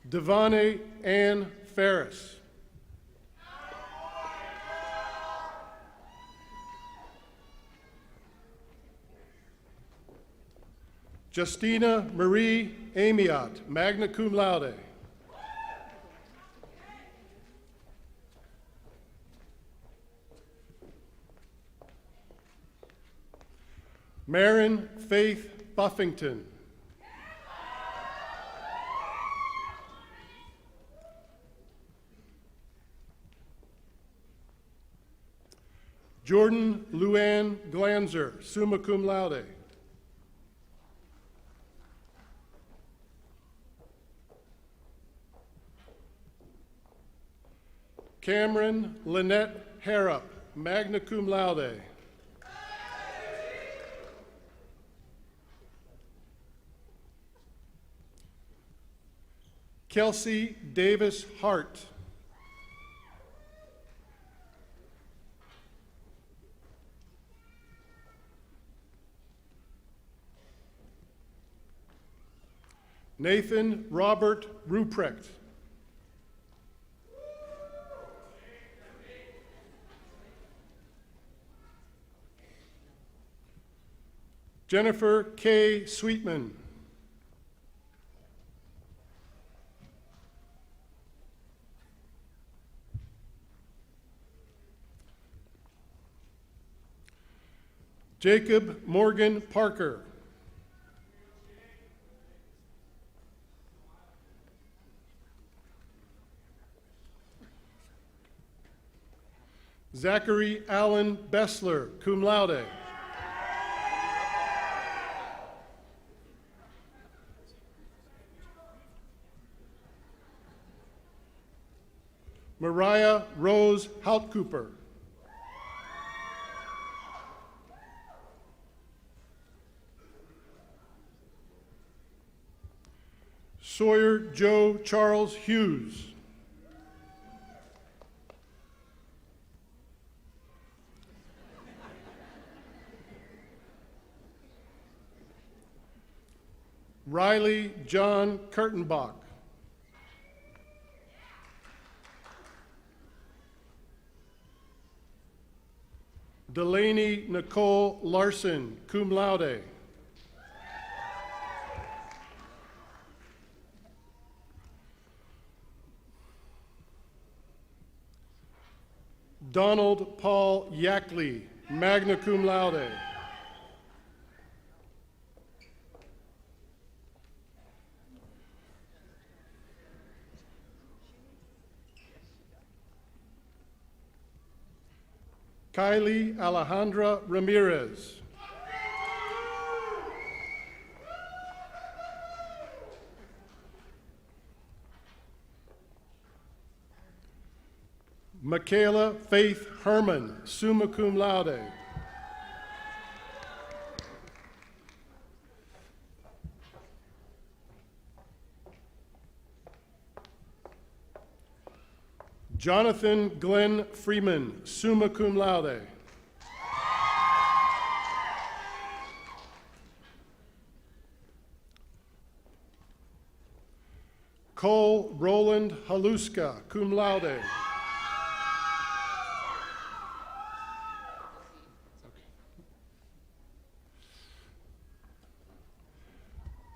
Devane Ann Ferris. Justina Marie Amiot, magna cum laude. Marin Faith Buffington. Jordan Luann Glanzer, summa cum laude. Cameron Lynette Harrop, magna cum laude. Kelsey Davis Hart. Nathan Robert Ruprecht. Jennifer K. Sweetman. Jacob Morgan Parker. Zachary Allen Bessler, cum laude. Mariah Rose Houtcooper. Sawyer Joe Charles Hughes. Riley John Kurtenbach. Delaney Nicole Larson, cum laude. Donald Paul Yackley, magna cum laude. Kylie Alejandra Ramirez. Michaela Faith Herman, summa cum laude. Jonathan Glenn Freeman, summa cum laude. Cole Roland Haluska, cum laude.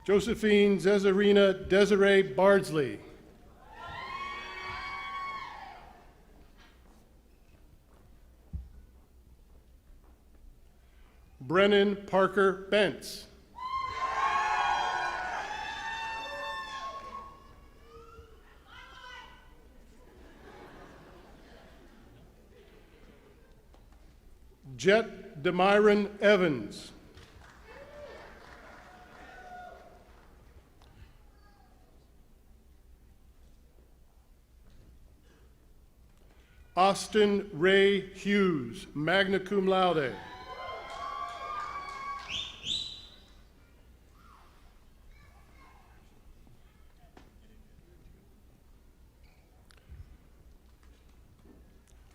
Josephine Zezarina Desiree Bardsley. Brennan Parker Bentz. Jet Demyron Evans. Austin Ray Hughes, magna cum laude.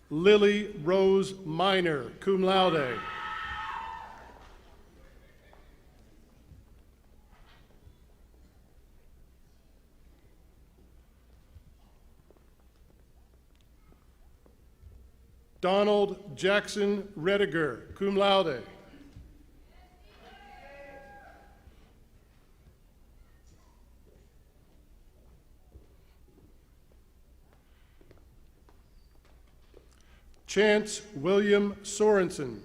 Lily Rose Minor, cum laude. Donald Jackson Rediger, cum laude. Chance William Sorensen.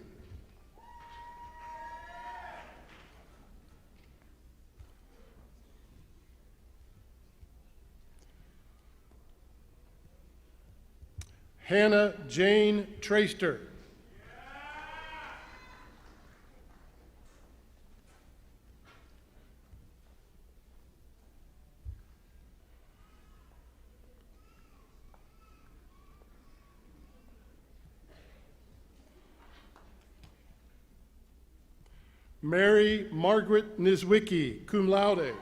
Hannah Jane Traster. Mary Margaret Nizwicki, cum laude.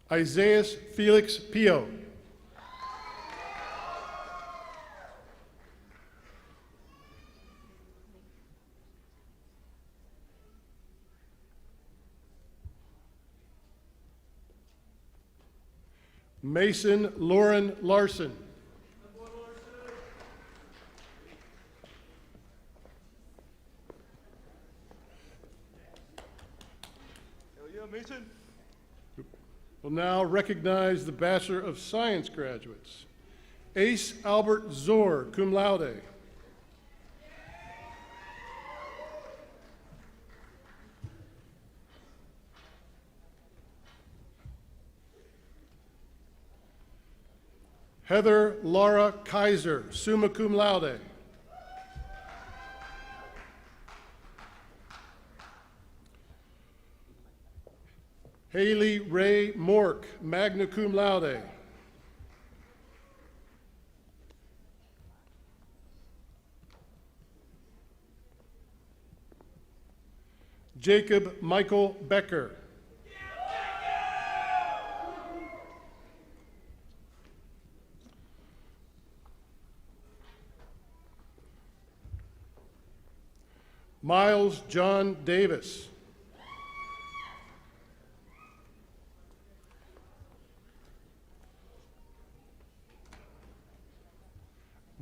Isaiah Felix Pio. Mason Lauren Larson. Hell yeah, Mason. We'll now recognize the Bachelor of Science graduates. Ace Albert Zor, cum laude. Heather Laura Kaiser, summa cum laude. Haley Ray Mork, magna cum laude. Jacob Michael Becker. Miles John Davis.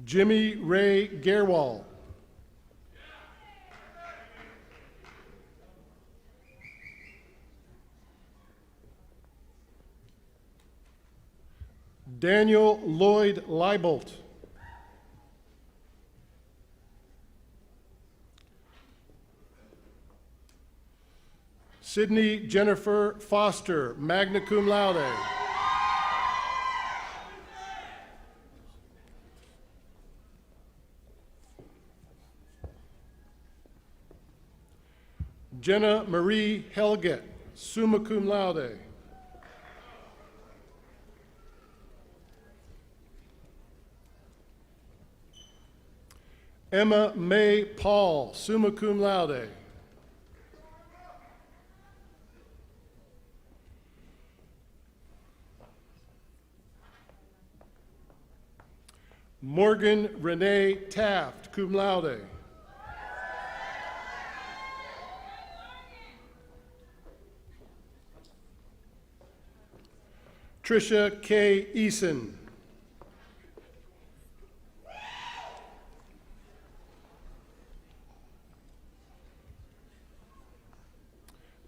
Jimmy Ray Gerwal. Daniel Lloyd Leibolt. Sydney Jennifer Foster, magna cum laude. Jenna Marie Helget, summa cum laude. Emma May Paul, summa cum laude. Morgan Renee Taft, cum laude. Tricia K. Eason.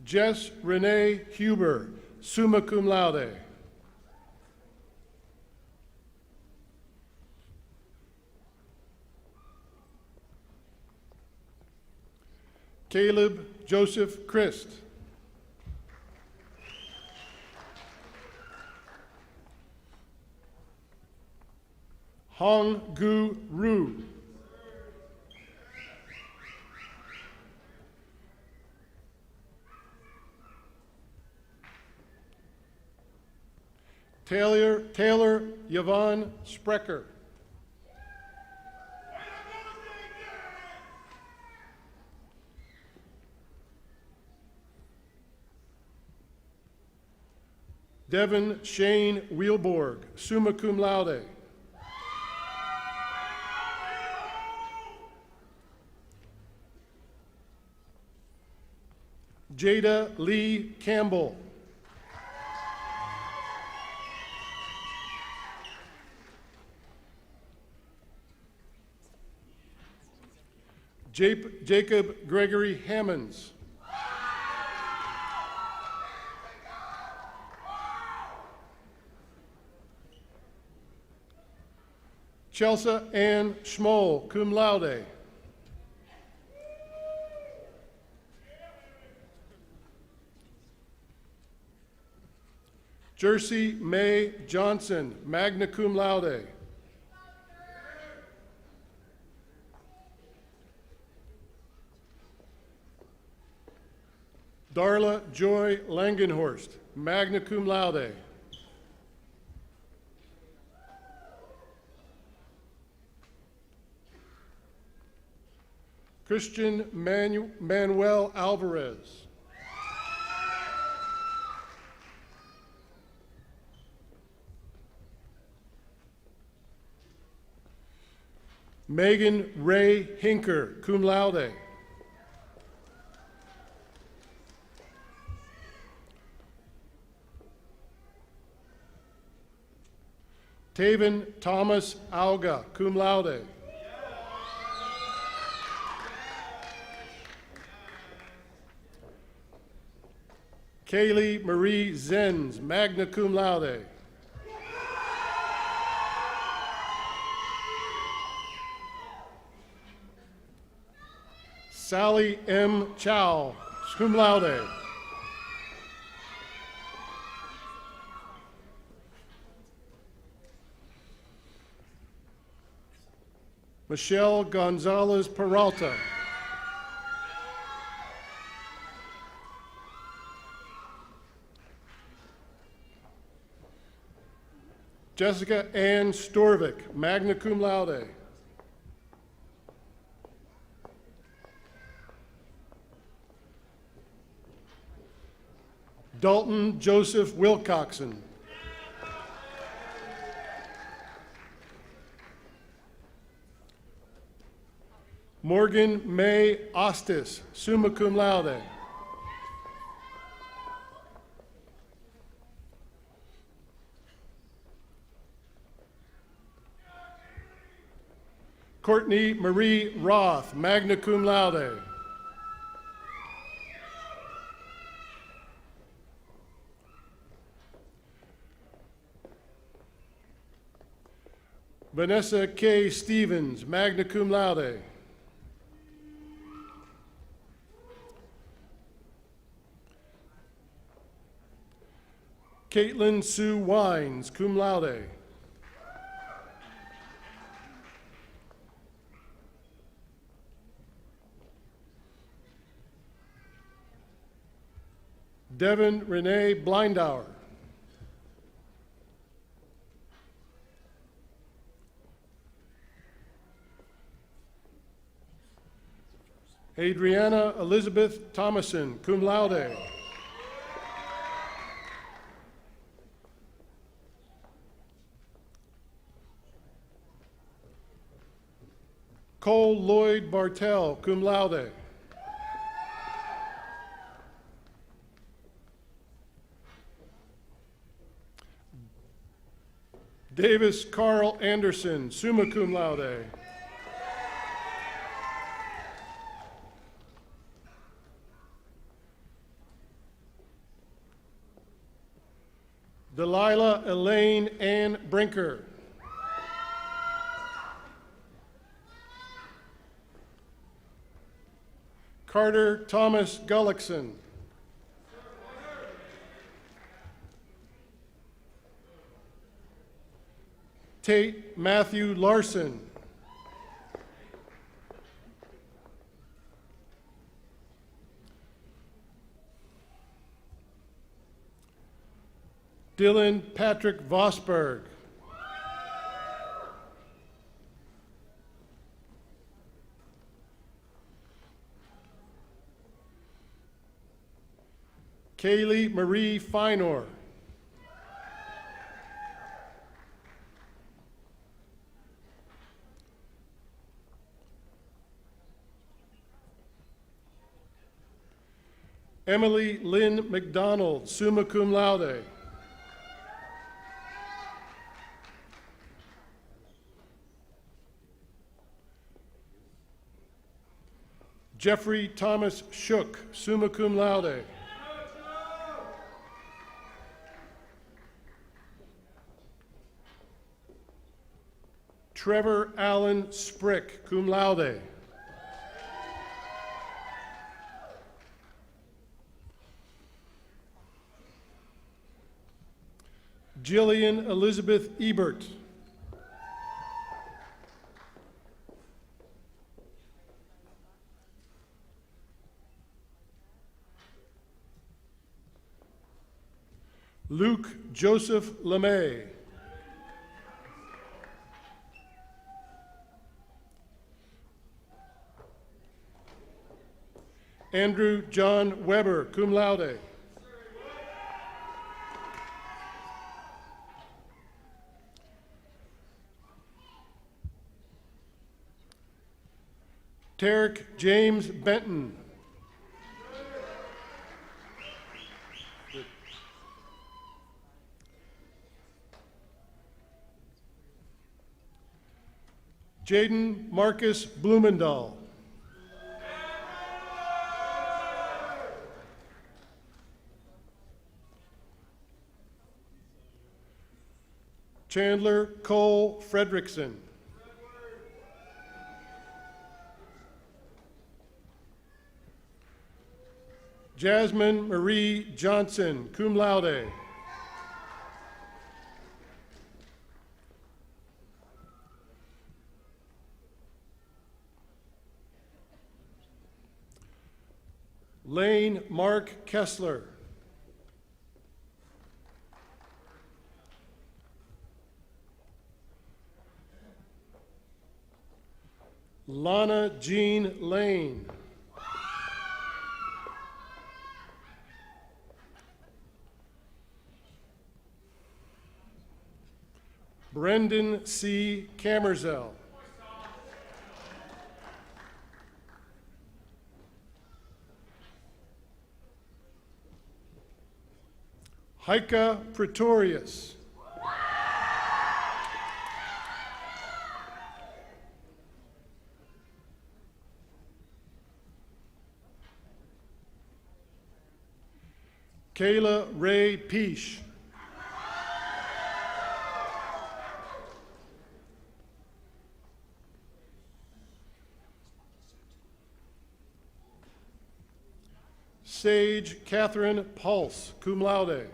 Jess Renee Huber, summa cum laude. Caleb Joseph Christ. Hong Gu Ru. Taylor Yvonne Sprecher. Devin Shane Wheelborg, summa cum laude. Jada Lee Campbell. Jacob Gregory Hammonds. Chelsea Ann Schmoll, cum laude. Jersey May Johnson, magna cum laude. Darla Joy Langenhorst, magna cum laude. Christian Manuel Alvarez. Megan Ray Hinker, cum laude. Taven Thomas Auga, cum laude. Kaylee Marie Zenz, magna cum laude. Sally M. Chow, cum laude. Michelle Gonzalez Peralta. Jessica Ann Storvik, magna cum laude. Dalton Joseph Wilcoxon. Morgan May Ostis, summa cum laude. Courtney Marie Roth, magna cum laude. Vanessa K. Stevens, magna cum laude. Caitlin Sue Wines, cum laude. Devin Renee Blindauer. Adriana Elizabeth Thomason, cum laude. Cole Lloyd Bartell, cum laude. Davis Carl Anderson, summa cum laude. Delilah Elaine Ann Brinker. Carter Thomas Gullickson. Tate Matthew Larson. Dylan Patrick Vosberg. Kaylee Marie Feinor. Emily Lynn McDonald, summa cum laude. Jeffrey Thomas Shook, summa cum laude. Trevor Allen Sprick, cum laude. Jillian Elizabeth Ebert. Luke Joseph LeMay. Andrew John Weber, cum laude. Tarek James Benton. Jaden Marcus Blumendahl. Chandler Cole Fredrickson. Jasmine Marie Johnson, cum laude. Lane Mark Kessler. Lana Jean Lane. Brendan C. Camerzell. Heike Pretorius. Kayla Ray Peash. Sage Catherine Pulse, cum laude.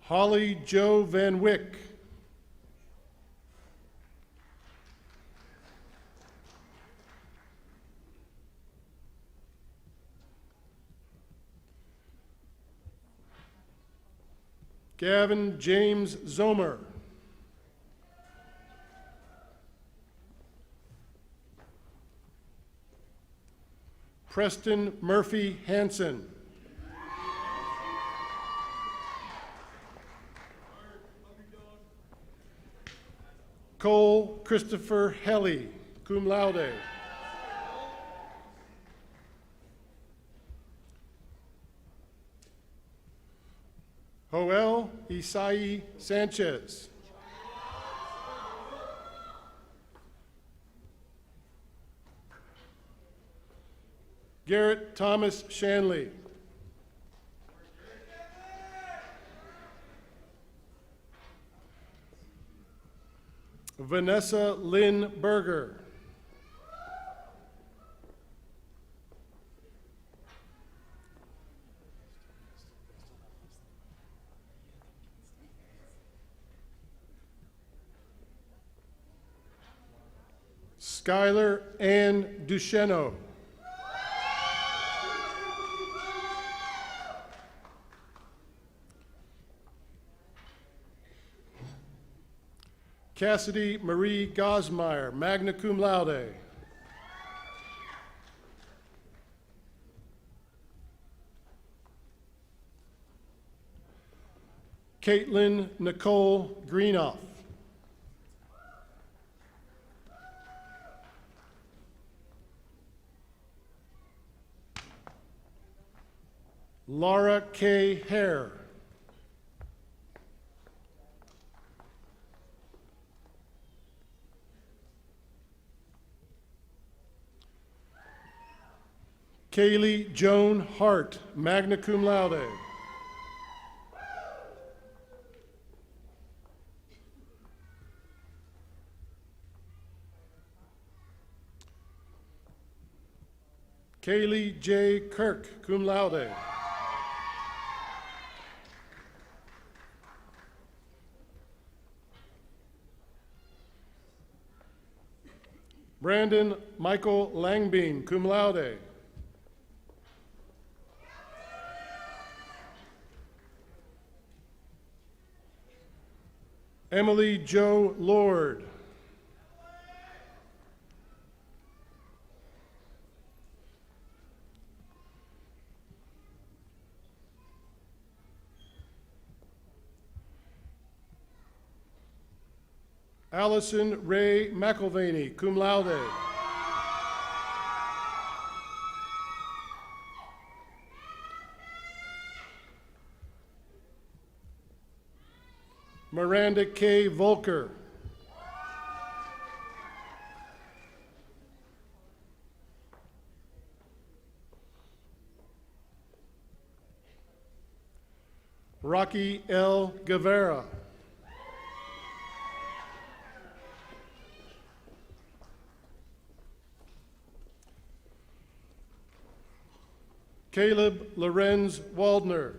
Holly Jo Van Wyck. Gavin James Zomer. Preston Murphy Hansen. Cole Christopher Helly, cum laude. Joel Isai Sanchez. Garrett Thomas Shanley. Vanessa Lynn Berger. Skylar Ann Ducheno. Cassidy Marie Gosmeyer, magna cum laude. Caitlin Nicole Greenoff. Laura K. Hare. Kaylee Joan Hart, magna cum laude. Kaylee J. Kirk, cum laude. Brandon Michael Langbein, cum laude. Emily Jo Lord. Allison Ray McElvaney, cum laude. Miranda K. Volker. Rocky L. Guevara. Caleb Lorenz Waldner.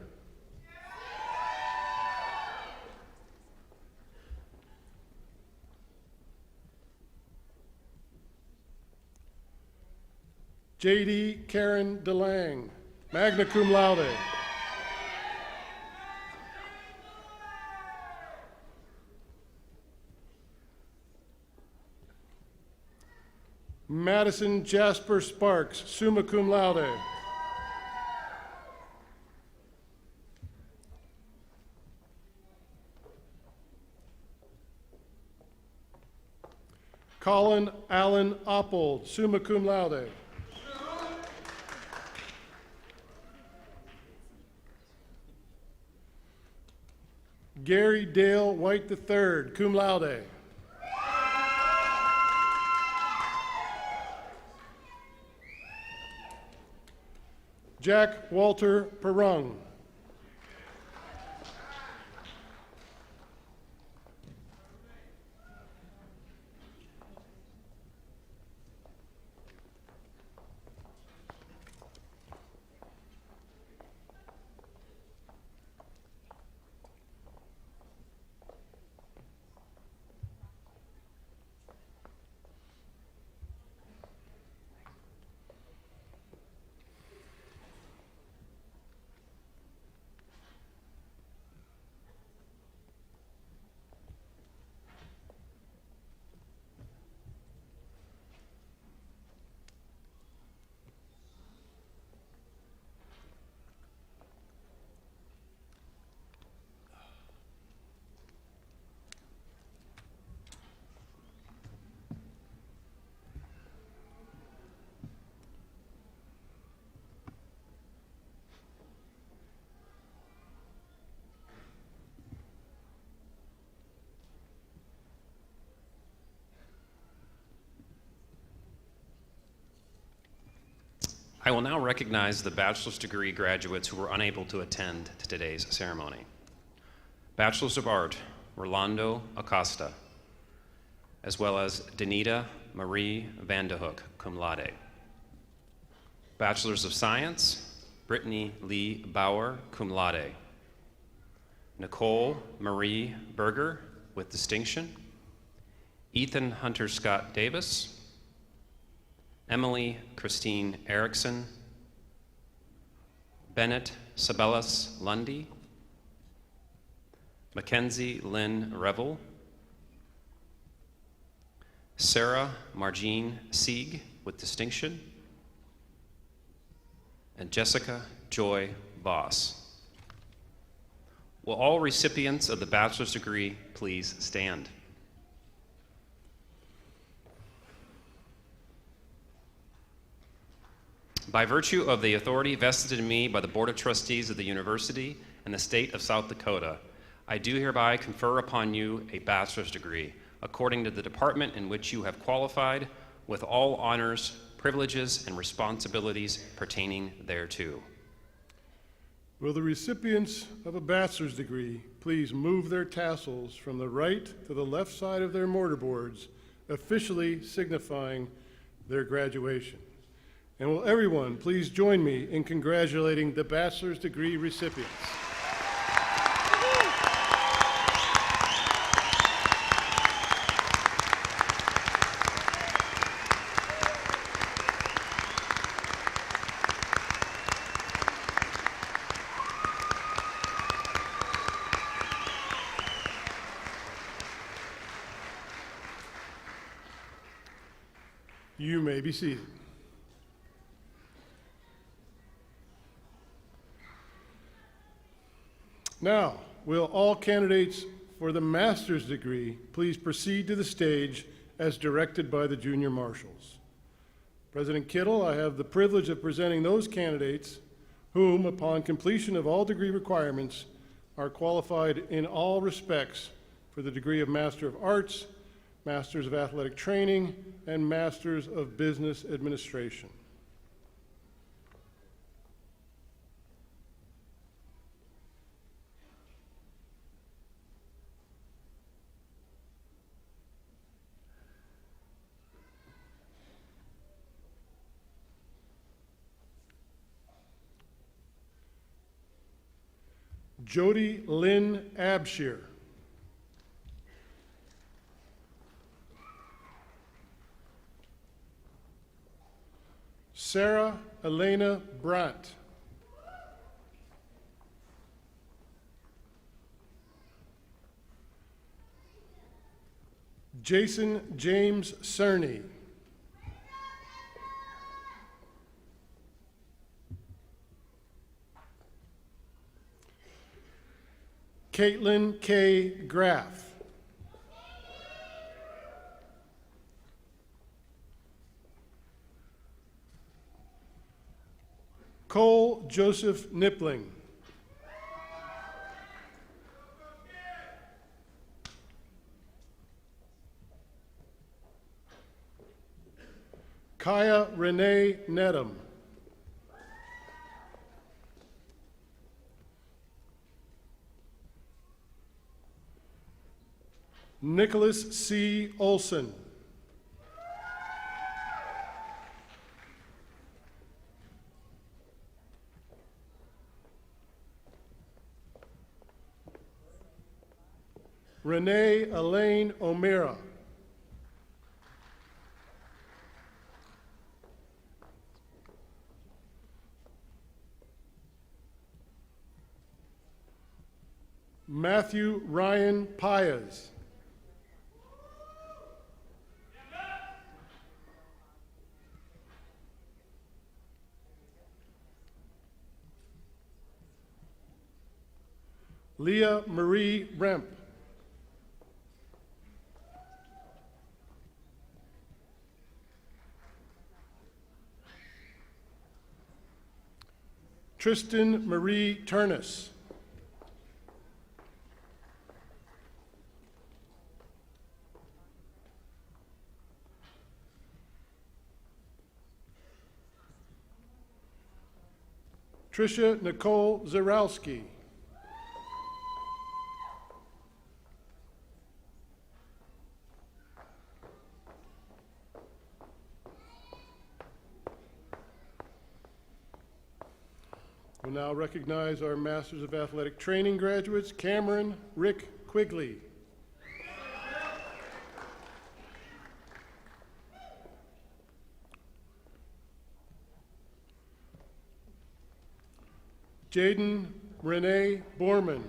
J.D. Karen DeLang, magna cum laude. Madison Jasper Sparks, summa cum laude. Colin Allen Oppold, summa cum laude. Gary Dale White III, cum laude. Jack Walter Perung. I will now recognize the bachelor's degree graduates who were unable to attend to today's ceremony. Bachelor's of Art, Rolando Acosta, as well as Danita Marie Vanderhook, cum laude. Bachelor's of Science, Brittany Lee Bauer, cum laude. Nicole Marie Berger, with distinction. Ethan Hunter Scott Davis. Emily Christine Erickson. Bennett Sabellas Lundy. Mackenzie Lynn Revel. Sarah Margene Sieg, with distinction. And Jessica Joy Boss. Will all recipients of the bachelor's degree please stand? By virtue of the authority vested in me by the Board of Trustees of the University and the State of South Dakota, I do hereby confer upon you a bachelor's degree, according to the department in which you have qualified, with all honors, privileges, and responsibilities pertaining thereto. Will the recipients of a bachelor's degree please move their tassels from the right to the left side of their mortarboards, officially signifying their graduation? And will everyone please join me in congratulating the bachelor's degree recipients? You may be seated. Now, will all candidates for the master's degree please proceed to the stage as directed by the junior marshals? President Kittle, I have the privilege of presenting those candidates whom, upon completion of all degree requirements, are qualified in all respects for the degree of Master of Arts, Masters of Athletic Training, and Masters of Business Administration. Jody Lynn Abshire. Sarah Elena Brandt. Jason James Cerny. Caitlin K. Graff. Cole Joseph Nippling. Kaya Renee Nedham. Nicholas C. Olson. Renee Elaine O'Meara. Matthew Ryan Paez. Leah Marie Remp. Tristan Marie Turnus. Tricia Nicole Zarowski. We'll now recognize our Masters of Athletic Training graduates, Cameron Rick Quigley. Jaden Renee Borman.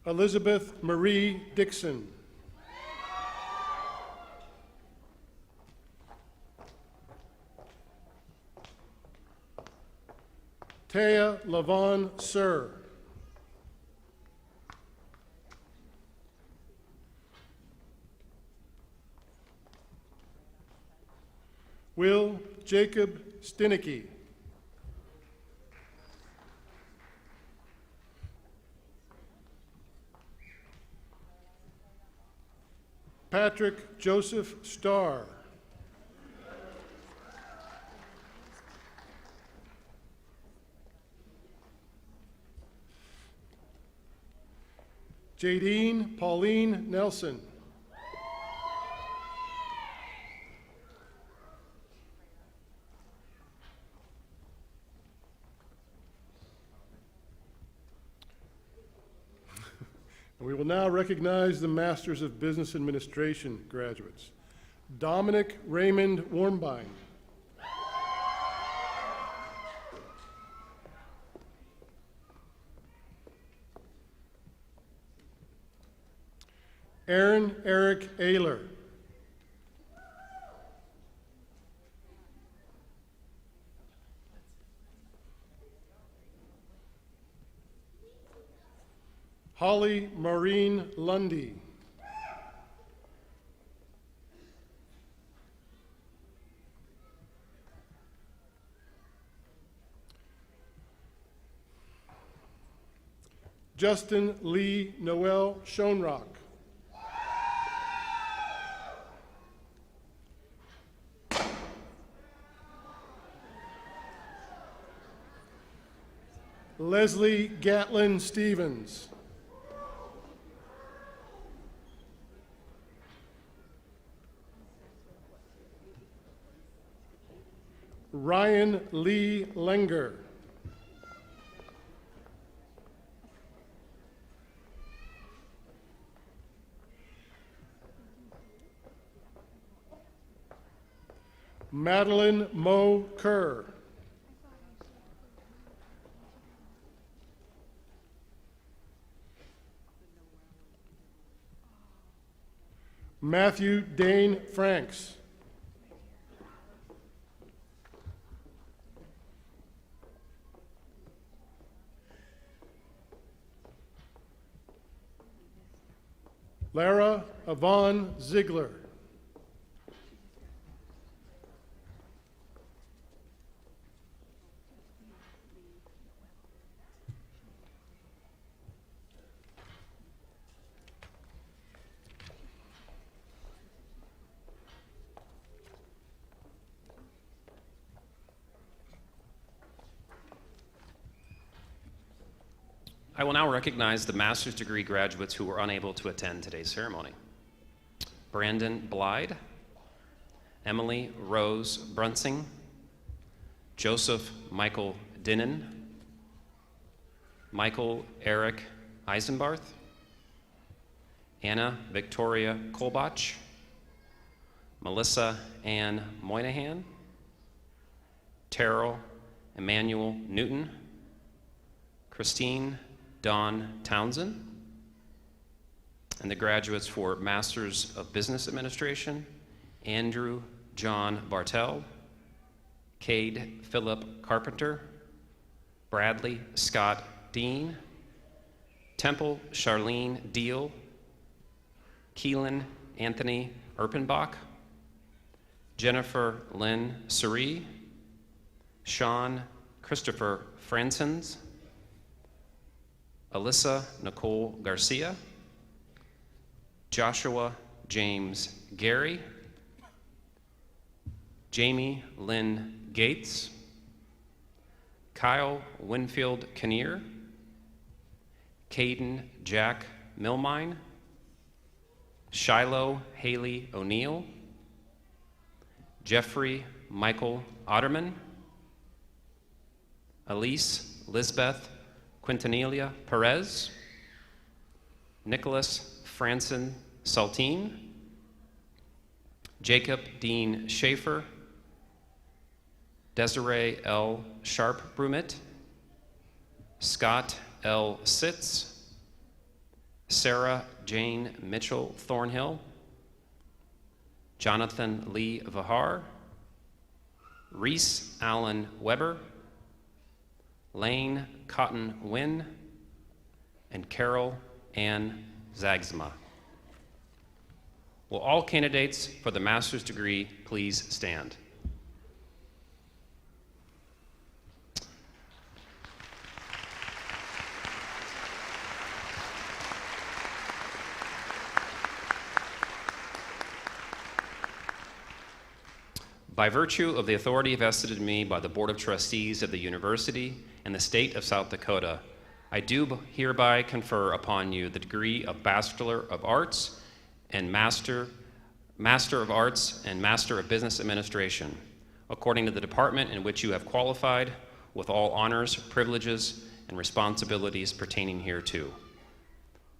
Elizabeth Marie Dixon. Taya Lavon Sir. Will Jacob Stinicky. Patrick Joseph Starr. Jadine Pauline Nelson. We will now recognize the Masters of Business Administration graduates. Dominic Raymond Warnbein. Aaron Eric Ayler. Holly Maureen Lundy. Justin Lee Noel Schoenrock. Leslie Gatlin Stevens. Ryan Lee Lenger. Madeline Mo Kerr. Matthew Dane Franks. Lara Yvonne Ziegler. I will now recognize the master's degree graduates who were unable to attend today's ceremony. Brandon Blyde, Emily Rose Brunsing, Joseph Michael Dinnen, Michael Eric Eisenbarth, Anna Victoria Kolbach, Melissa Ann Moynihan, Terrell Emmanuel Newton, Christine Dawn Townsend, and the graduates for Masters of Business Administration, Andrew John Bartel, Cade Philip Carpenter, Bradley Scott Dean, Temple Charlene Deal, Keelan Anthony Erpenbach, Jennifer Lynn Surrey, Sean Christopher Fransons, Alyssa Nicole Garcia, Joshua James Gary, Jamie Lynn Gates, Kyle Winfield Kinnear, Caden Jack Milmine, Shiloh Haley O'Neill, Jeffrey Michael Otterman, Elise Lisbeth Quintanilla Perez, Nicholas Franson Saltine, Jacob Dean Schaefer, Desiree L. Sharp Brumit, Scott L. Sitz, Sarah Jane Mitchell Thornhill, Jonathan Lee Vahar, Reese Allen Weber, Lane Cotton Wynn, and Carol Ann Zagsma. Will all candidates for the master's degree please stand? By virtue of the authority vested in me by the Board of Trustees of the University and the State of South Dakota, I do hereby confer upon you the degree of Bachelor of Arts and Master of Arts and Master of Business Administration, according to the department in which you have qualified, with all honors, privileges, and responsibilities pertaining hereto.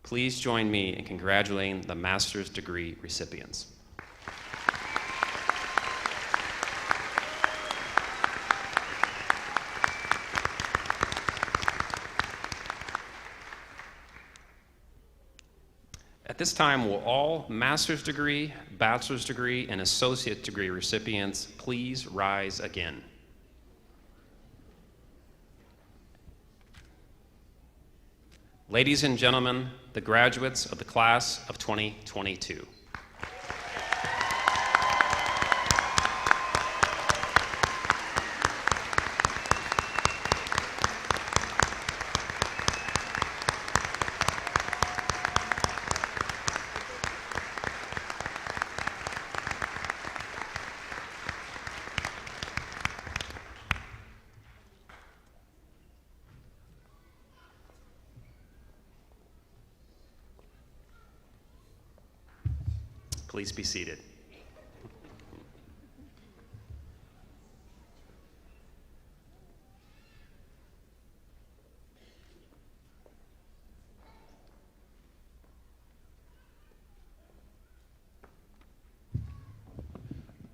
Please join me in congratulating the master's degree recipients. At this time, will all master's degree, bachelor's degree, and associate degree recipients please rise again? Ladies and gentlemen, the graduates of the class of 2022. Please be seated.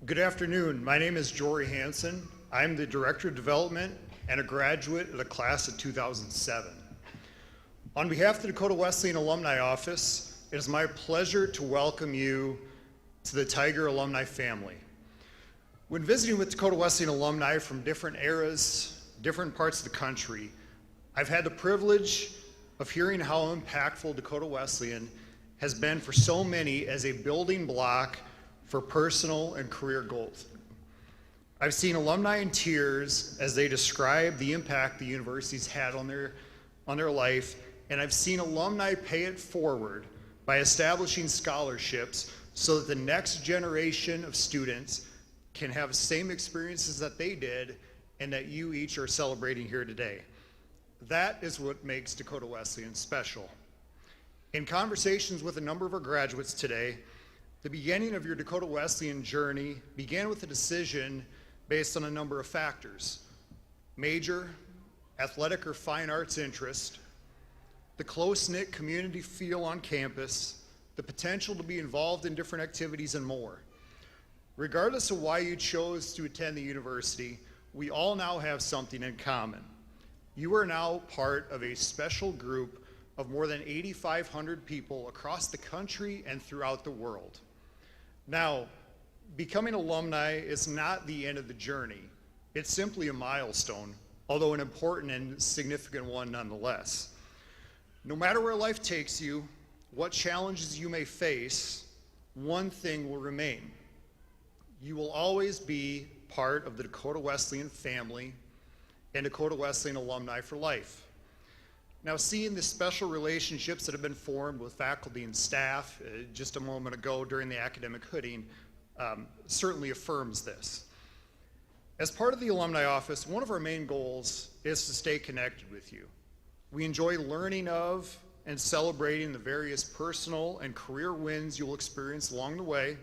Good afternoon. My name is Jory Hansen. I'm the Director of Development and a graduate of the class of 2007. On behalf of the Dakota Wesleyan Alumni Office, it is my pleasure to welcome you to the Tiger Alumni family. When visiting with Dakota Wesleyan alumni from different eras, different parts of the country, I've had the privilege of hearing how impactful Dakota Wesleyan has been for so many as a building block for personal and career goals. I've seen alumni in tears as they describe the impact the university's had on their life, and I've seen alumni pay it forward by establishing scholarships so that the next generation of students can have the same experiences that they did and that you each are celebrating here today. That is what makes Dakota Wesleyan special. In conversations with a number of our graduates today, the beginning of your Dakota Wesleyan journey began with a decision based on a number of factors: major, athletic or fine arts interest, the close-knit community feel on campus, the potential to be involved in different activities, and more. Regardless of why you chose to attend the university, we all now have something in common. You are now part of a special group of more than 8,500 people across the country and throughout the world. Now, becoming alumni is not the end of the journey. It's simply a milestone, although an important and significant one nonetheless. No matter where life takes you, what challenges you may face, one thing will remain. You will always be part of the Dakota Wesleyan family and Dakota Wesleyan alumni for life. Now, seeing the special relationships that have been formed with faculty and staff just a moment ago during the academic hooding certainly affirms this. As part of the Alumni Office, one of our main goals is to stay connected with you. We enjoy learning of and celebrating the various personal and career wins you'll experience along the way,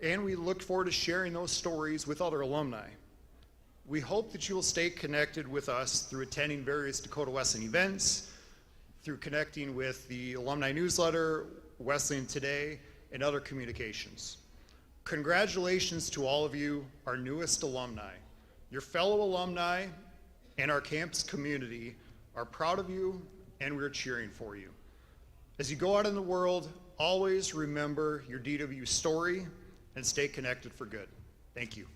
and we look forward to sharing those stories with other alumni. We hope that you will stay connected with us through attending various Dakota Wesleyan events, through connecting with the alumni newsletter, Wesleyan Today, and other communications. Congratulations to all of you, our newest alumni. Your fellow alumni and our campus community are proud of you, and we're cheering for you. As you go out in the world, always remember your DWU story and stay connected for good. Thank you.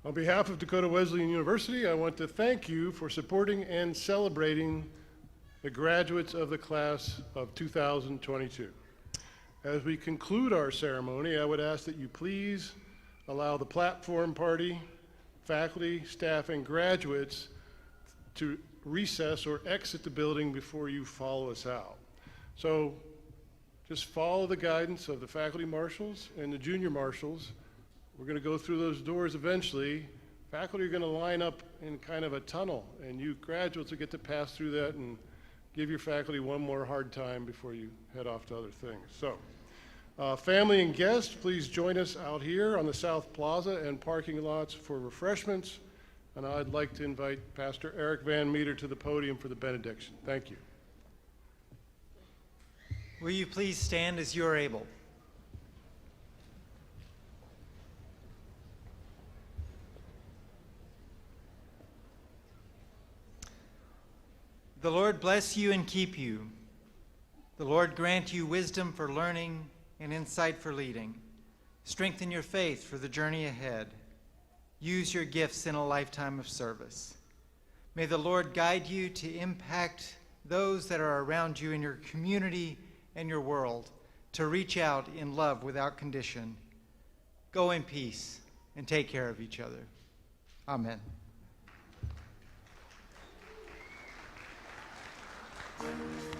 On behalf of Dakota Wesleyan University, I want to thank you for supporting and celebrating the graduates of the class of 2022. As we conclude our ceremony, I would ask that you please allow the platform party, faculty, staff, and graduates to recess or exit the building before you follow us out. So just follow the guidance of the faculty marshals and the junior marshals. We're going to go through those doors eventually. Faculty are going to line up in kind of a tunnel, and you graduates will get to pass through that and give your faculty one more hard time before you head off to other things. So, family and guests, please join us out here on the South Plaza and parking lots for refreshments. And I'd like to invite Pastor Eric Van Meter to the podium for the benediction. Thank you. Will you please stand as you are able? The Lord bless you and keep you. The Lord grant you wisdom for learning and insight for leading. Strengthen your faith for the journey ahead. Use your gifts in a lifetime of service. May the Lord guide you to impact those that are around you in your community and your world, to reach out in love without condition. Go in peace and take care of each other. Amen. Thank you.